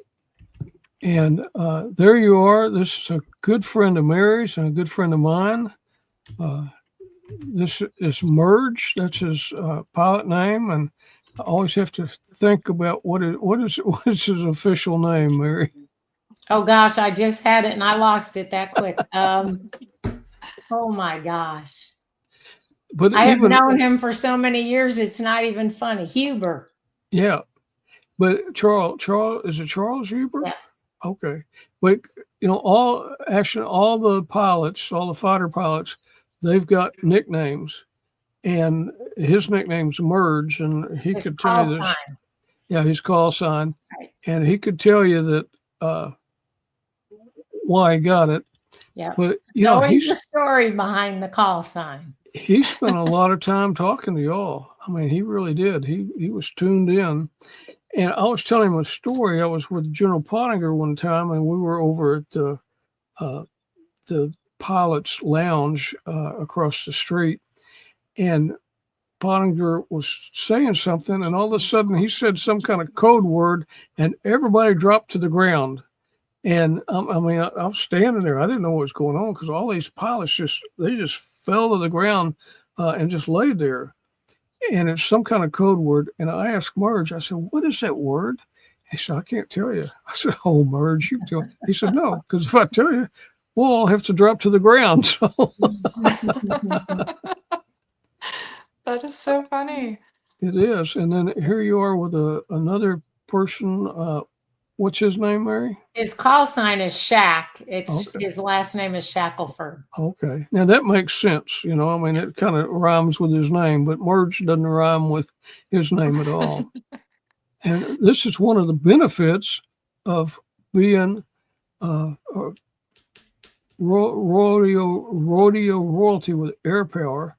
And there you are. This is a good friend of Mary's and a good friend of mine. This is Merge. That's his pilot name. And I always have to think about what is his official name, Mary? Oh gosh, I just had it and I lost it that quick. Oh my gosh. But I have known him for so many years, it's not even funny. Huber. Yeah. But Charles, is it Charles Huber? Yes. Okay. But, you know, all the pilots, all the fighter pilots, they've got nicknames. And his nickname's Merge, and he His could tell you this. sign. Yeah, his call sign. Right. And he could tell you that why he got it. Yeah. But There's always the story behind the call sign. He spent a lot of time talking to y'all. I mean, he really did. He was tuned in. And I was telling him a story. I was with General Pottinger one time, and we were over at the pilot's lounge across the street. And Pottinger was saying something, and all of a sudden he said some kind of code word, and everybody dropped to the ground. And I was standing there. I didn't know what was going on because all these pilots just fell to the ground and just laid there. And it's some kind of code word. And I asked Merge, I said, "What is that word?" He said, "I can't tell you." I said, "Oh, Merge, you tell." He said, "No, because if I tell you, we'll all have to drop to the ground." So That is so funny. it is. And then here you are with another person. What's his name, Mary? His call sign is Shack. It's Okay. his last name is Shackelford. Okay. Now that makes sense. You know, I mean, it kind of rhymes with his name, but Merge doesn't rhyme with his name at all. And this is one of the benefits of being rodeo royalty with Airpower,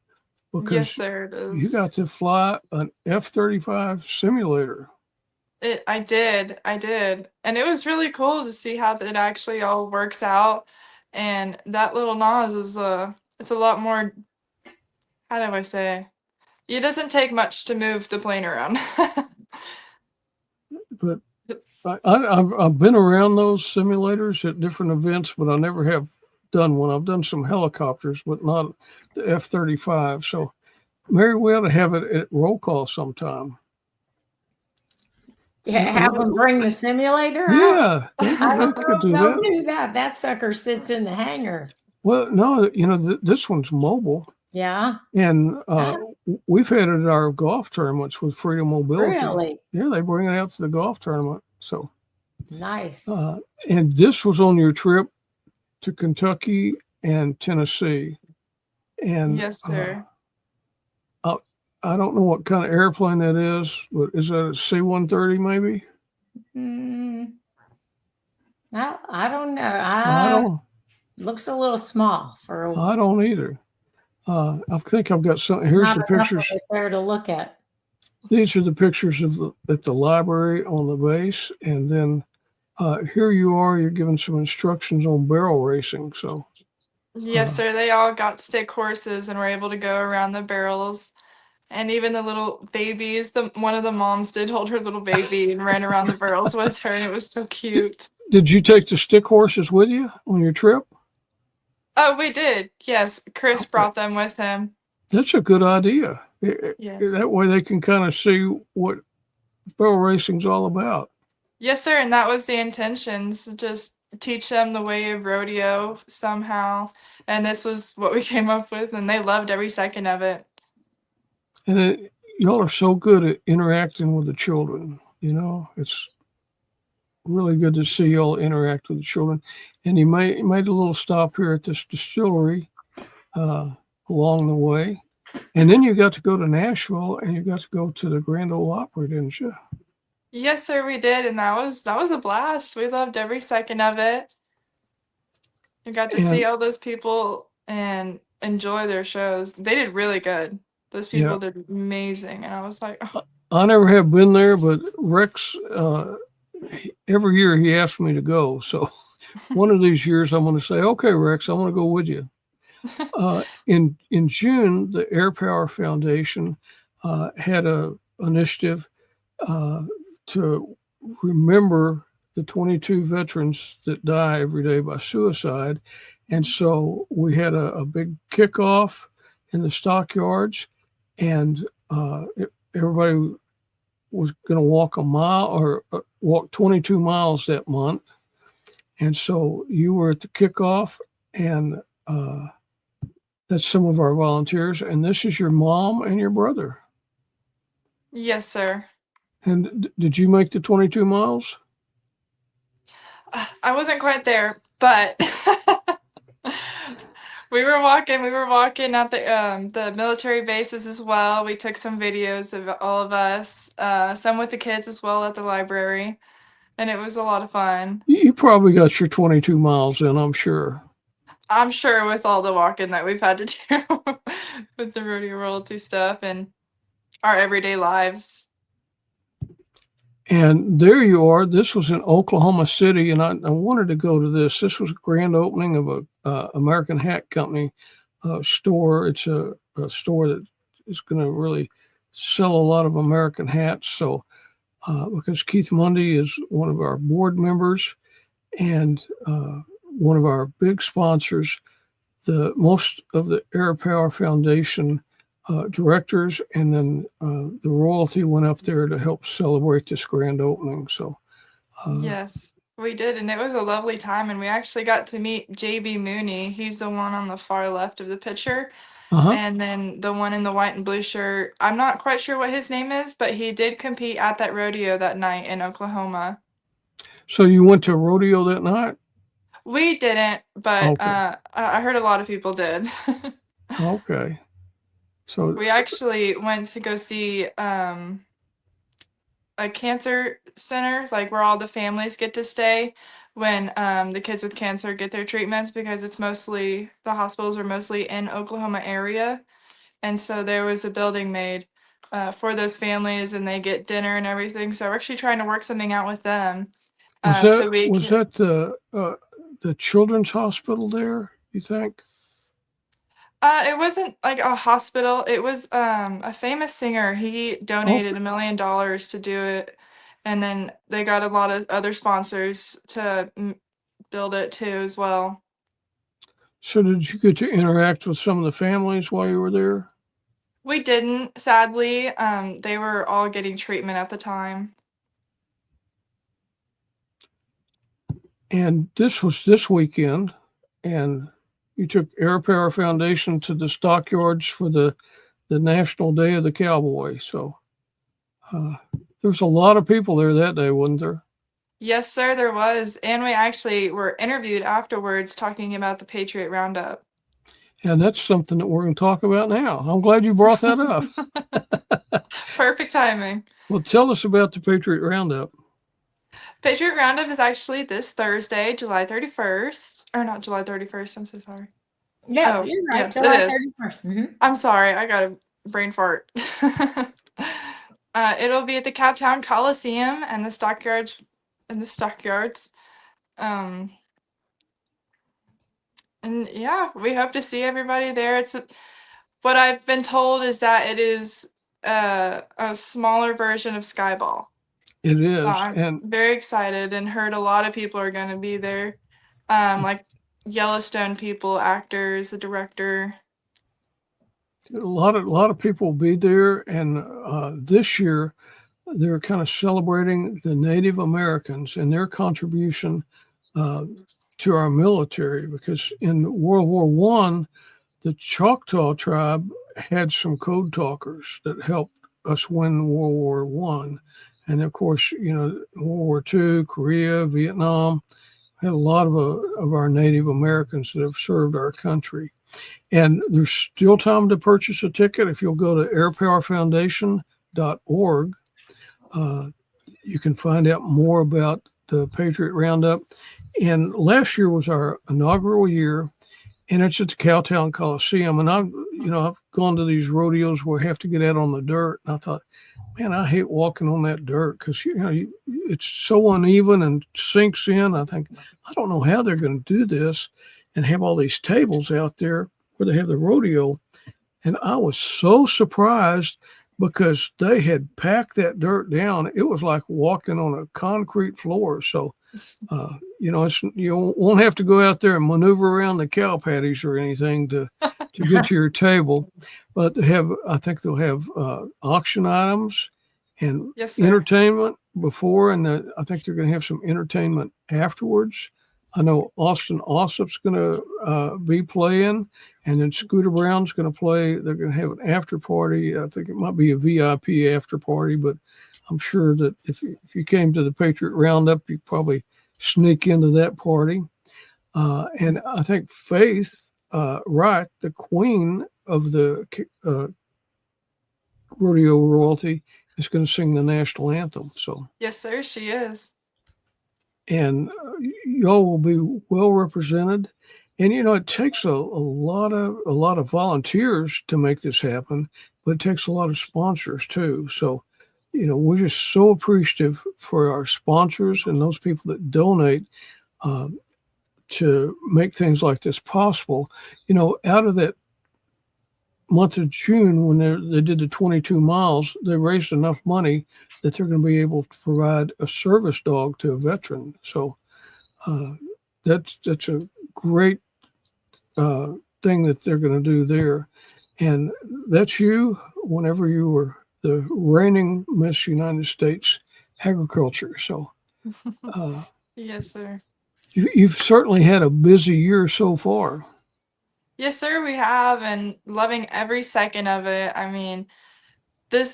because Yes, sir, it is. you got to fly an F-35 simulator. I did. And it was really cool to see how it actually all works out. And that little NOS is it's a lot more, how do I say? It doesn't take much to move the plane around. But I've been around those simulators at different events, but I never have done one. I've done some helicopters, but not the F-35. So Mary, we ought to have it at roll call sometime. Yeah, have them bring the simulator out? Yeah, I don't they know could do if they'll that. do that. That sucker sits in the hangar. Well, no, you know, this one's mobile. Yeah. And we've had it at our golf tournaments with Freedom Mobility. Really? Yeah, they bring it out to the golf tournament. So Nice. and this was on your trip to Kentucky and Tennessee. And Yes, sir. I don't know what kind of airplane that is, but is that a C-130 maybe? I don't know. I don't. Looks a little small for a I don't either. I think I've got some. Here's not the enough of pictures. it there to look at. These are the pictures at the library on the base, and then here you are. You're given some instructions on barrel racing. So Yes, sir. They all got stick horses and were able to go around the barrels. And even the little babies, one of the moms did hold her little baby and ran around the barrels with her, and it was so cute. did you take the stick horses with you on your trip? Oh, we did. Yes, Chris brought them with him. That's a good idea. Yes. That way they can kind of see what barrel racing's all about. Yes, sir. And that was the intentions, just teach them the way of rodeo somehow. And this was what we came up with, and they loved every second of it. And y'all are so good at interacting with the children. You know, it's really good to see y'all interact with the children. And you made a little stop here at this distillery along the way. And then you got to go to Nashville, and you got to go to the Grand Ole Opry, didn't you? Yes, sir, we did, and that was a blast. We loved every second of it. We got to see all those people and enjoy their shows. They did really good. Those people did amazing, and I was like, oh. I never have been there, but Rex every year he asked me to go. So one of these years I'm going to say, okay, Rex, I'm going to go with you. In June, the Airpower Foundation had a initiative to remember the 22 veterans that die every day by suicide. And so we had a big kickoff in the stockyards, and everybody was going to walk a mile or walk 22 miles that month. And so you were at the kickoff, and that's some of our volunteers. And this is your mom and your brother. Yes, sir. And did you make the 22 miles? I wasn't quite there, but we were walking at the military bases as well. We took some videos of all of us, some with the kids as well at the library, and it was a lot of fun. You probably got your 22 miles in, I'm sure. I'm sure with all the walking that we've had to do with the rodeo royalty stuff and our everyday lives. And there you are. This was in Oklahoma City, and I wanted to go to this. This was a grand opening of a American Hat Company store. It's a store that is going to really sell a lot of American hats. So because Keith Mundy is one of our board members and one of our big sponsors, most of the Airpower Foundation directors, and then the royalty went up there to help celebrate this grand opening. So yes, we did, and it was a lovely time, and we actually got to meet JB Mooney. He's the one on the far left of the picture, and then the one in the white and blue shirt. I'm not quite sure what his name is, but he did compete at that rodeo that night in Oklahoma. So you went to a rodeo that night? We didn't, but Okay. I heard a lot of people did. Okay. So we actually went to go see a cancer center, like where all the families get to stay when the kids with cancer get their treatments, because it's mostly, the hospitals are mostly in Oklahoma area. And so there was a building made for those families, and they get dinner and everything. So we're actually trying to work something out with them. was that the children's hospital there, you think? It wasn't like a hospital. It was a famous singer. He donated $1 million to do it, and then they got a lot of other sponsors to build it too as well. So did you get to interact with some of the families while you were there? We didn't, sadly. They were all getting treatment at the time. And this was this weekend, and you took Airpower Foundation to the stockyards for the National Day of the Cowboy. So there's a lot of people there that day, wasn't there? Yes, sir, there was. And we actually were interviewed afterwards talking about the Patriot Roundup. And that's something that we're going to talk about now. I'm glad you brought that up. Perfect timing. Well, tell us about the Patriot Roundup. Patriot Roundup is actually this Thursday, July 31st. Or not July 31st, I'm so sorry. Yeah, you're right. Yes, July it is. 31st. Mm-hmm. I'm sorry, I got a brain fart. It'll be at the Cowtown Coliseum and the stockyards. And yeah, we hope to see everybody there. What I've been told is that it is a smaller version of Skyball. It is. So I'm very excited, and heard a lot of people are going to be there. Like Yellowstone people, actors, the director. A lot of people will be there, and this year they're kind of celebrating the Native Americans and their contribution to our military, because in World War I, the Choctaw tribe had some code talkers that helped us win World War I. And of course, World War II, Korea, Vietnam, had a lot of our Native Americans that have served our country. And there's still time to purchase a ticket. If you'll go to airpowerfoundation.org, you can find out more about the Patriot Roundup. And last year was our inaugural year, and it's at the Cowtown Coliseum. And I've gone to these rodeos where I have to get out on the dirt, and I thought, man, I hate walking on that dirt because it's so uneven and sinks in. I think, I don't know how they're going to do this and have all these tables out there where they have the rodeo. And I was so surprised because they had packed that dirt down. It was like walking on a concrete floor. So, you won't have to go out there and maneuver around the cow patties or anything to get to your table. But I think they'll have auction items and Yes, sir. entertainment before, and I think they're going to have some entertainment afterwards. I know Austin Ossip's going to be playing, and then Scooter Brown's going to play. They're going to have an after party. I think it might be a VIP after party, but I'm sure that if you came to the Patriot Roundup, you probably sneak into that party. And I think Faith Wright, the queen of the rodeo royalty, is going to sing the national anthem. So Yes, sir, she is. and y'all will be well represented. And it takes a lot of volunteers to make this happen, but it takes a lot of sponsors too. So, we're just so appreciative for our sponsors and those people that donate to make things like this possible. Out of that month of June, when they did the 22 miles, they raised enough money that they're going to be able to provide a service dog to a veteran. So that's a great thing that they're going to do there. And that's you whenever you were the reigning Miss United States Agriculture. So Yes, sir. you've certainly had a busy year so far. Yes, sir, we have, and loving every second of it. I mean,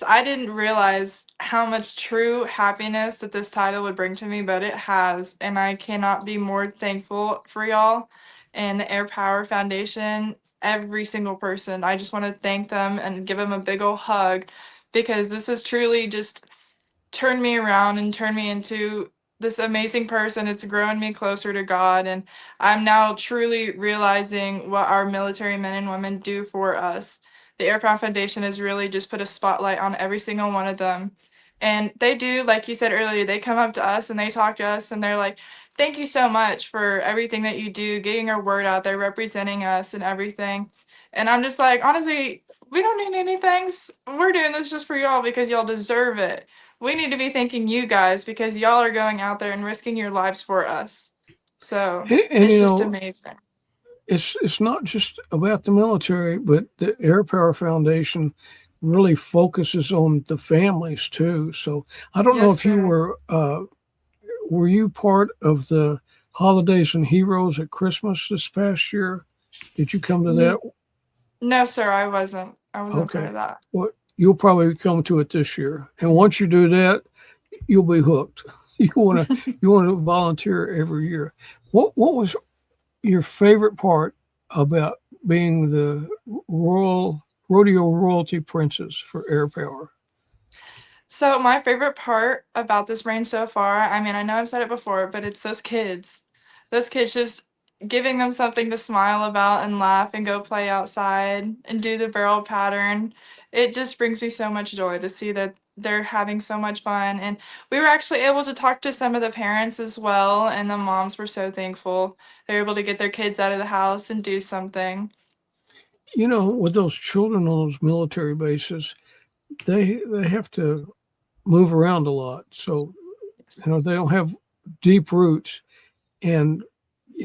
I didn't realize how much true happiness that this title would bring to me, but it has, and I cannot be more thankful for y'all and the Airpower Foundation, every single person. I just want to thank them and give them a big ol' hug because this has truly just turned me around and turned me into this amazing person. It's grown me closer to God, and I'm now truly realizing what our military men and women do for us. The Airpower Foundation has really just put a spotlight on every single one of them. And they do, like you said earlier, they come up to us and they talk to us and they're like, thank you so much for everything that you do, getting our word out there, representing us and everything. And I'm just like, honestly, we don't need anything. We're doing this just for y'all because y'all deserve it. We need to be thanking you guys because y'all are going out there and risking your lives for us. So And it's just amazing. It's not just about the military, but the Air Power Foundation really focuses on the families too. So I don't know Yes, if you sir. were you part of the Holidays and Heroes at Christmas this past year? Did you come to that? No, sir, I wasn't. I wasn't part Okay. of that. Well, you'll probably come to it this year. And once you do that, you'll be hooked. You want to volunteer every year. What was your favorite part about being the rodeo royalty princess for Air Power? So my favorite part about this range so far, I mean, I know I've said it before, but it's those kids. Those kids just giving them something to smile about and laugh and go play outside and do the barrel pattern. It just brings me so much joy to see that they're having so much fun. And we were actually able to talk to some of the parents as well, and the moms were so thankful. They were able to get their kids out of the house and do something. With those children on those military bases, they have to move around a lot. So, they don't have deep roots, and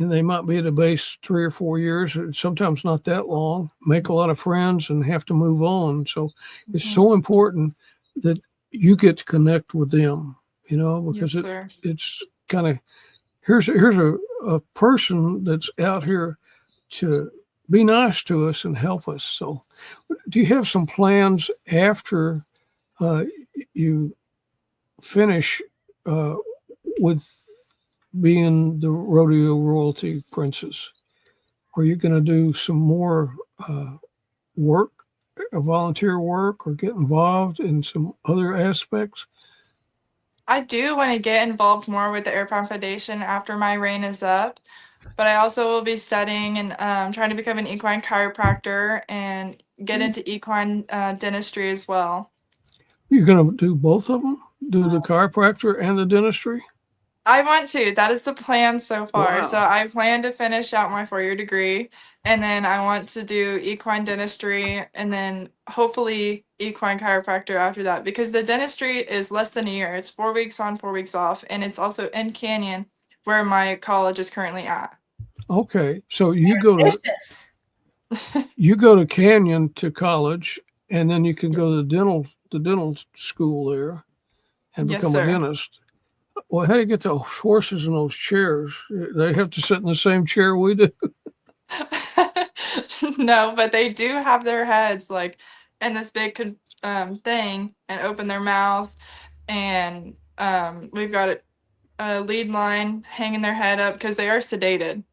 they might be at a base 3 or 4 years, sometimes not that long, make a lot of friends and have to move on. So it's so important that you get to connect with them, because Yes, sir. it's kind of, here's a person that's out here to be nice to us and help us. So do you have some plans after you finish with being the rodeo royalty princess? Are you going to do some more work, volunteer work, or get involved in some other aspects? I do want to get involved more with the Airpower Foundation after my reign is up, but I also will be studying and trying to become an equine chiropractor and get into equine dentistry as well. You're going to do both of them? Do the chiropractor and the dentistry? I want to. That is the plan so far. So Wow. I plan to finish out my 4-year degree, and then I want to do equine dentistry and then hopefully equine chiropractor after that, because the dentistry is less than a year. It's 4 weeks on, 4 weeks off, and it's also in Canyon where my college is currently at. Okay. So you go to Vicious. Canyon to college, and then you can go to the dental school there and Yes, become a sir. dentist. Well, how do you get those horses in those chairs? They have to sit in the same chair we do. No, but they do have their heads like in this big thing and open their mouth, and we've got a lead line hanging their head up because they are sedated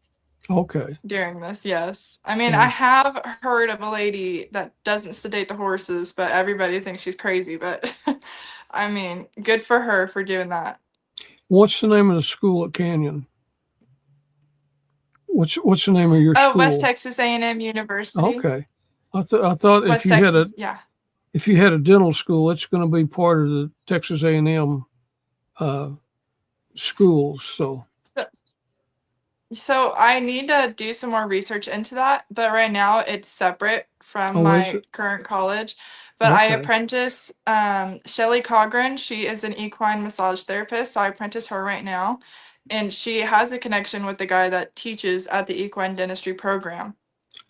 Okay. during this. Yes, I mean, Yeah. I have heard of a lady that doesn't sedate the horses, but everybody thinks she's crazy. But I mean, good for her for doing that. What's the name of the school at Canyon? What's the name of your Oh, school? West Texas A&M University. Okay. I thought West if you had Texas, yeah. if you had a dental school, it's going to be part of the Texas A&M schools. So I need to do some more research into that, but right now it's separate from Oh, is my it? current college. But I Okay. apprentice Shelly Cochran. She is an equine massage therapist, so I apprentice her right now, and she has a connection with the guy that teaches at the equine dentistry program.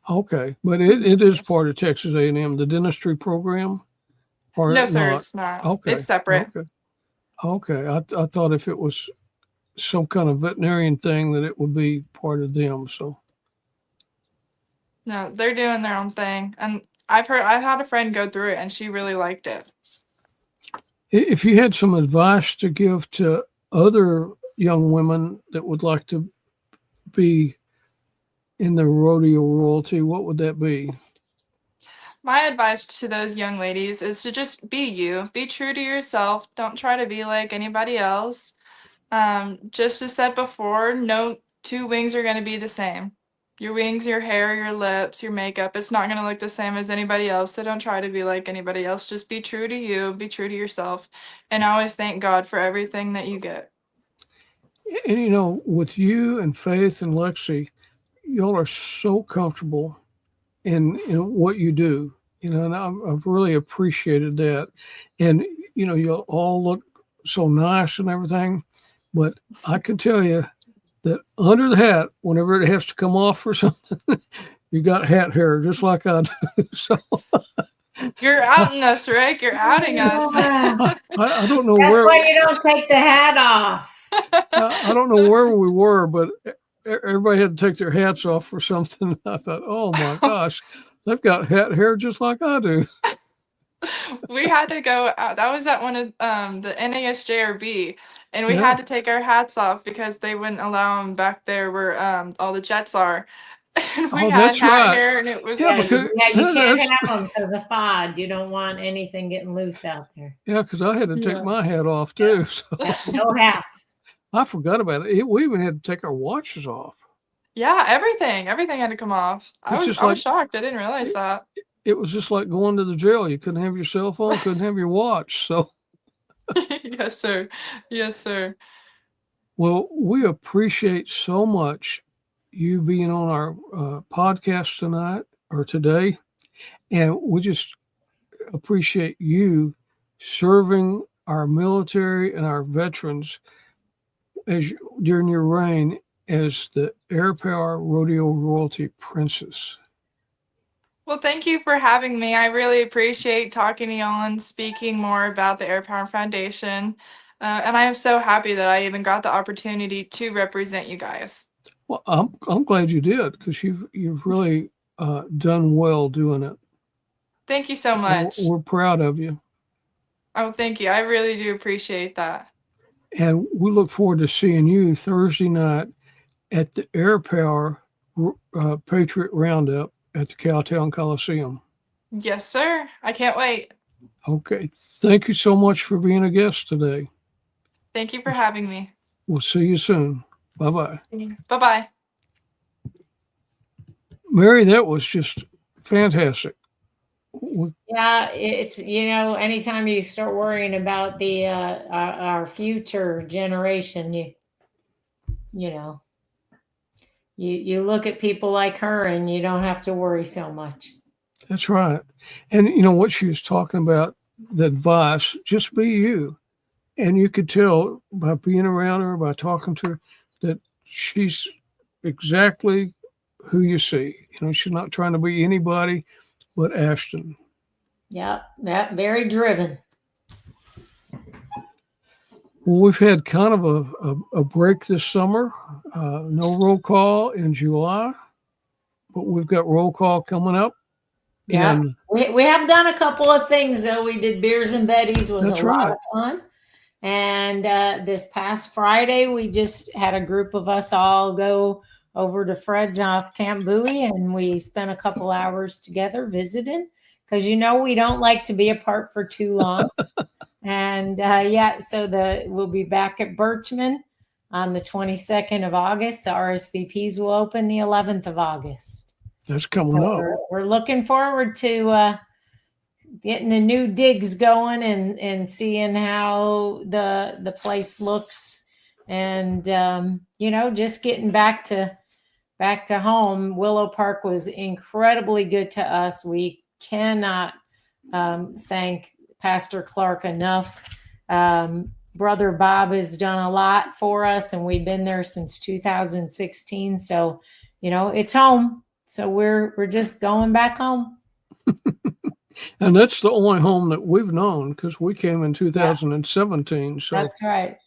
Okay. But it is part of Texas A&M, the dentistry program, or No, sir, not? it's not. Okay. It's separate. Okay. I thought if it was some kind of veterinarian thing that it would be part of them. So No, they're doing their own thing, and I've had a friend go through it, and she really liked it. if you had some advice to give to other young women that would like to be in the rodeo royalty, what would that be? My advice to those young ladies is to just be you. Be true to yourself. Don't try to be like anybody else. Just as said before, no two wings are going to be the same. Your wings, your hair, your lips, your makeup, it's not going to look the same as anybody else. So don't try to be like anybody else. Just be true to you, be true to yourself, and always thank God for everything that you get. And you know, with you and Faith and Lexi, y'all are so comfortable in what you do. You know, and I've really appreciated that. And you know, you all look so nice and everything, but I can tell you that under the hat, whenever it has to come off or something, you got hat hair just like I do. So You're outing us, Rick. You're outing us. I don't know That's where why you don't take the hat off. I don't know where we were, but everybody had to take their hats off or something. I thought, oh my gosh, they've got hat hair just like I do. We had to go out. That was at one of the NASJRB, and we Yeah. had to take our hats off because they wouldn't allow them back there where all the jets are. And we Oh, had that's hat right. hair, and it was Yeah, Yeah, because you can't that's- have them because of FOD. You don't want anything getting loose out there. yeah, because I had to take Yeah. my hat off too. So No hats. I forgot about it. We even had to take our watches off. yeah, everything had to come off. I It's was just I like- was shocked. I didn't realize that. It was just like going to the jail. You couldn't have your cell phone, couldn't have your watch. So, Yes, sir. Yes, sir. well, we appreciate so much you being on our podcast tonight or today. And we just appreciate you serving our military and our veterans during your reign as the Airpower Rodeo Royalty Princess. Well, thank you for having me. I really appreciate talking to y'all and speaking more about the Airpower Foundation. And I am so happy that I even got the opportunity to represent you guys. Well, I'm glad you did because you've really done well doing it. Thank you so And much. we're proud of you, Oh, thank you. I really do appreciate that. and we look forward to seeing you Thursday night at the Airpower Patriot Roundup at the Cowtown Coliseum. Yes, sir. I can't wait. Okay, thank you so much for being a guest today. Thank you for having me. We'll see you soon. Bye-bye. Bye-bye. Mary, that was just fantastic. Yeah, it's, anytime you start worrying about the our future generation, you look at people like her and you don't have to worry so much. That's right. And what she was talking about, the advice, just be you. And you could tell by being around her, by talking to her, that she's exactly who you see. She's not trying to be anybody but Ashton. Yeah, that very driven. Well, we've had kind of a break this summer. No roll call in July, but we've got roll call coming up. Yeah, And we have done a couple of things though. We did Beers and Betties, was That's a lot right. of fun. And this past Friday, we just had a group of us all go over to Fred's off Camp Bowie, and we spent a couple hours together visiting because we don't like to be apart for too long. And so we'll be back at Birchman on the 22nd of August. The RSVPs will open the 11th of August. that's coming up. We're looking forward to getting the new digs going and seeing how the place looks, and just getting back to home. Willow Park was incredibly good to us. We cannot thank Pastor Clark enough. Brother Bob has done a lot for us, and we've been there since 2016. So, it's home. So we're just going back home. And that's the only home that we've known because we came in 2017. So That's right.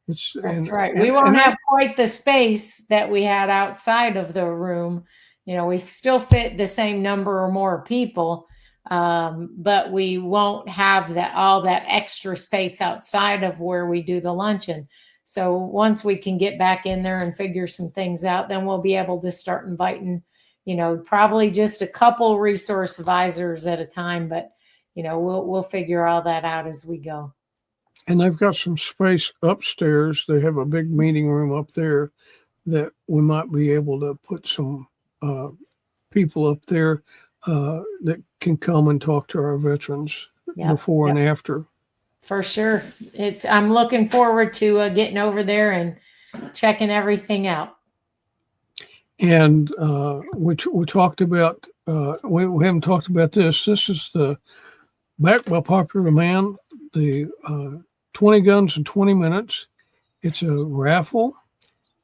That's right. We won't have quite the space that we had outside of the room. We still fit the same number or more people, but we won't have all that extra space outside of where we do the luncheon. So once we can get back in there and figure some things out, then we'll be able to start inviting, probably just a couple resource advisors at a time, but we'll figure all that out as we go. And they've got some space upstairs. They have a big meeting room up there that we might be able to put some people up there that can come and talk to our veterans before and after. For sure. I'm looking forward to getting over there and checking everything out. And we talked about, we haven't talked about this. This is the back by popular demand, the 20 guns in 20 minutes. It's a raffle,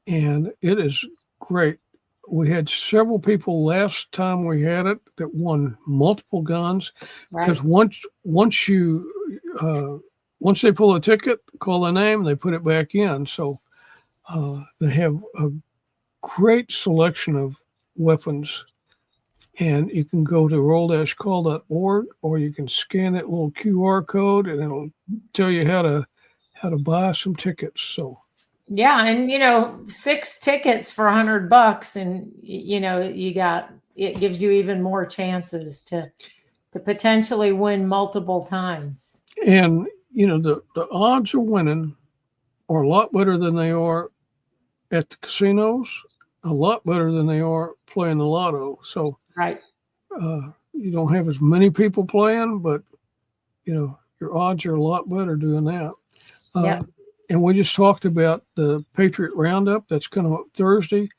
and it is great. We had several people last time we had it that won multiple guns. Because once they pull a ticket, call the name, they put it back in. So they have a great selection of weapons, and you can go to roll-call.org, or you can scan that little QR code and it'll tell you how to buy some tickets. So and 6 tickets for $100, and it gives you even more chances to potentially win multiple times. And the odds of winning are a lot better than they are at the casinos, a lot better than they are playing the lotto. So you don't have as many people playing, but your odds are a lot better doing that. And we just talked about the Patriot Roundup that's coming up Thursday.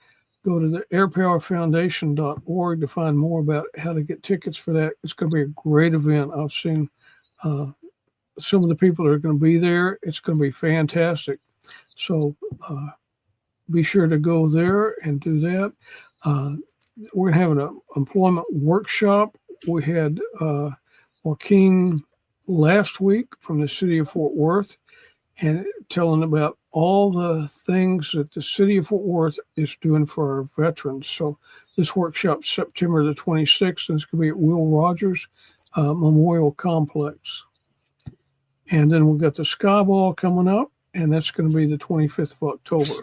Go to the airpowerfoundation.org to find more about how to get tickets for that. It's going to be a great event. I've seen some of the people that are going to be there. It's going to be fantastic. So be sure to go there and do that. We're going to have an employment workshop. We had Joaquin last week from the city of Fort Worth, and telling about all the things that the city of Fort Worth is doing for our veterans. So this workshop's September the 26th, and it's going to be at Will Rogers Memorial Complex. And then we've got the Sky Ball coming up, and that's going to be the 25th of October.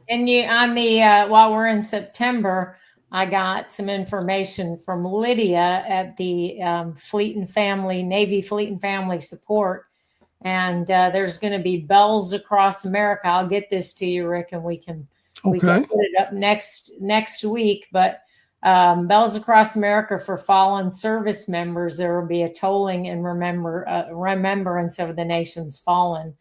And you on the while we're in September, I got some information from Lydia at the Navy Fleet and Family Support, And there's going to be bells across America. I'll get this to you, Rick, and we can put it up next week. But bells across America for fallen service members. There will be a tolling and remembrance of the nation's fallen,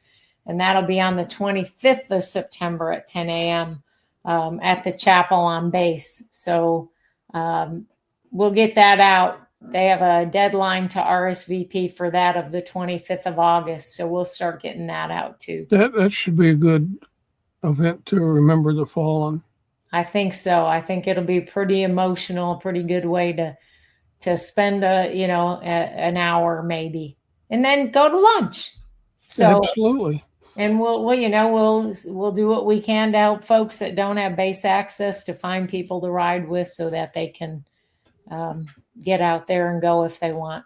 and that'll be on the 25th of September at 10 a.m. At the chapel on base. So we'll get that out. They have a deadline to RSVP for that of the 25th of August. So we'll start getting that out too. That should be a good event to remember the fallen. I think so. I think it'll be pretty emotional, pretty good way to spend an hour maybe, and then go to lunch. So absolutely. And we'll do what we can to help folks that don't have base access to find people to ride with so that they can get out there and go if they want.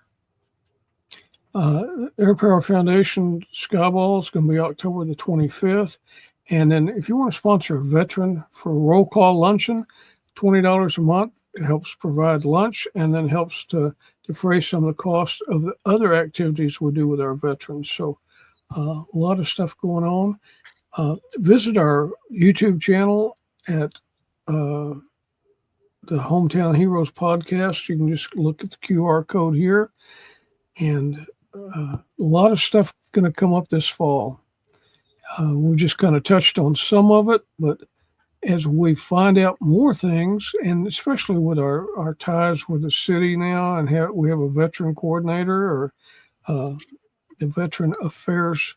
Airpower Foundation Skyball is going to be October the 25th. And then if you want to sponsor a veteran for roll call luncheon, $20 a month. It helps provide lunch and then helps to defray some of the costs of the other activities we do with our veterans. So a lot of stuff going on. Visit our YouTube channel at the Hometown Heroes podcast. You can just look at the QR code here. And a lot of stuff going to come up this fall. We just kind of touched on some of it, but as we find out more things, and especially with our ties with the city now, and we have a veteran coordinator or the veteran affairs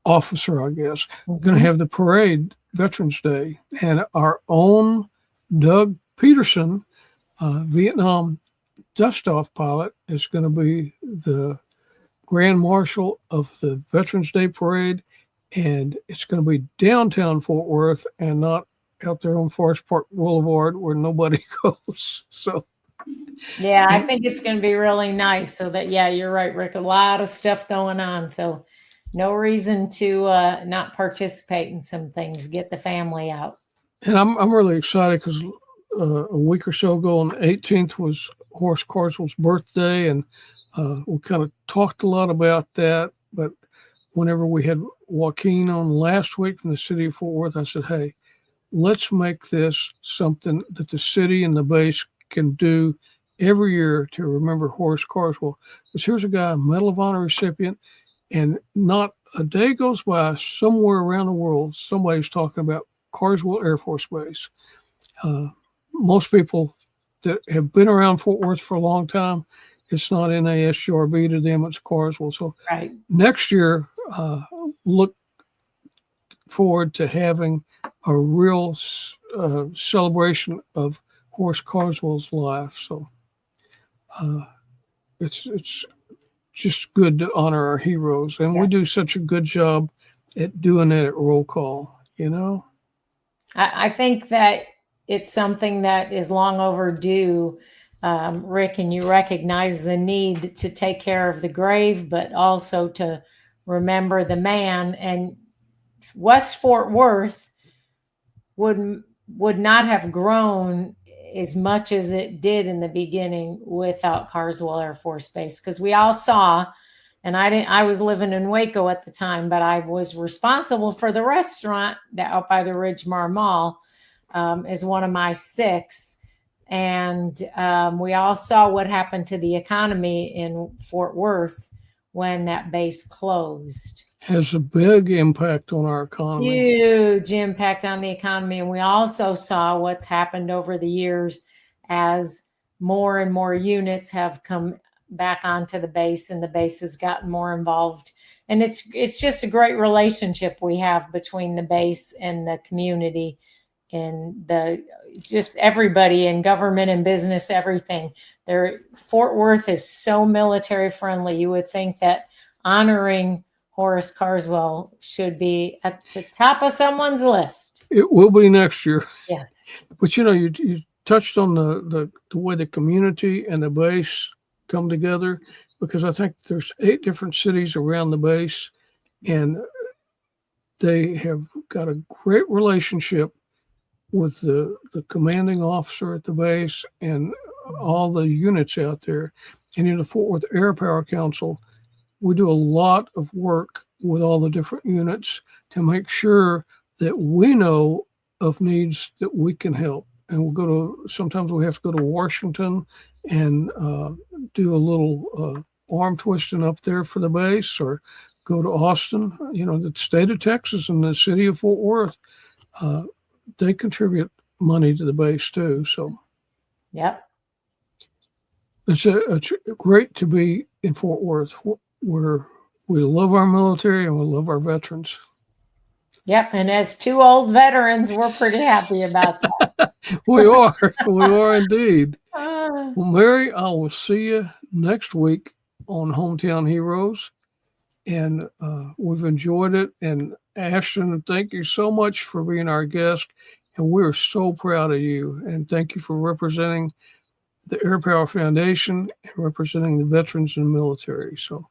officer, I guess, we're going to have the parade Veterans Day, and our own Doug Peterson, Vietnam dust-off pilot, is going to be the Grand Marshal of the Veterans Day Parade. And it's going to be downtown Fort Worth and not out there on Forest Park Boulevard where nobody goes. So, yeah, I think it's going to be really nice. So that, yeah, you're right, Rick. A lot of stuff going on. So no reason to not participate in some things. Get the family out. And I'm really excited because a week or so ago on the 18th was Horace Carswell's birthday. And we kind of talked a lot about that. But whenever we had Joaquin on last week from the city of Fort Worth, I said, hey, let's make this something that the city and the base can do every year to remember Horace Carswell. Because here's a guy, a Medal of Honor recipient, and not a day goes by somewhere around the world, somebody's talking about Carswell Air Force Base. Most people that have been around Fort Worth for a long time, it's not NASGRB to them, it's Carswell. So right. Next year, look forward to having a real celebration of Horace Carswell's life. So it's just good to honor our heroes, and we do such a good job at doing that at roll call. I think that it's something that is long overdue, Rick, and you recognize the need to take care of the grave, but also to remember the man. And West Fort Worth would not have grown as much as it did in the beginning without Carswell Air Force Base, because we all saw, and I was living in Waco at the time, but I was responsible for the restaurant out by the Ridgemar Mall as one of my 6. And we all saw what happened to the economy in Fort Worth when that base closed. Has a big impact on our economy. Huge impact on the economy. And we also saw what's happened over the years as more and more units have come back onto the base and the base has gotten more involved. And it's just a great relationship we have between the base and the community and just everybody in government and business, everything. Fort Worth is so military friendly. You would think that honoring Horace Carswell should be at the top of someone's list. It will be next year. Yes. But you touched on the way the community and the base come together, because I think there's 8 different cities around the base, and they have got a great relationship with the commanding officer at the base and all the units out there. And in the Fort Worth Airpower Council, we do a lot of work with all the different units to make sure that we know of needs that we can help. And sometimes we have to go to Washington and do a little arm twisting up there for the base, or go to Austin. The state of Texas and the city of Fort Worth, they contribute money to the base too. So, Yep. It's great to be in Fort Worth, where we love our military and we love our veterans. Yep. And as two old veterans, we're pretty happy about that. We are. We are indeed. Uh, Well, Mary, I will see you next week on Hometown Heroes. And we've enjoyed it. And Ashton, thank you so much for being our guest. And we're so proud of you. And thank you for representing the Airpower Foundation and representing the veterans and military. So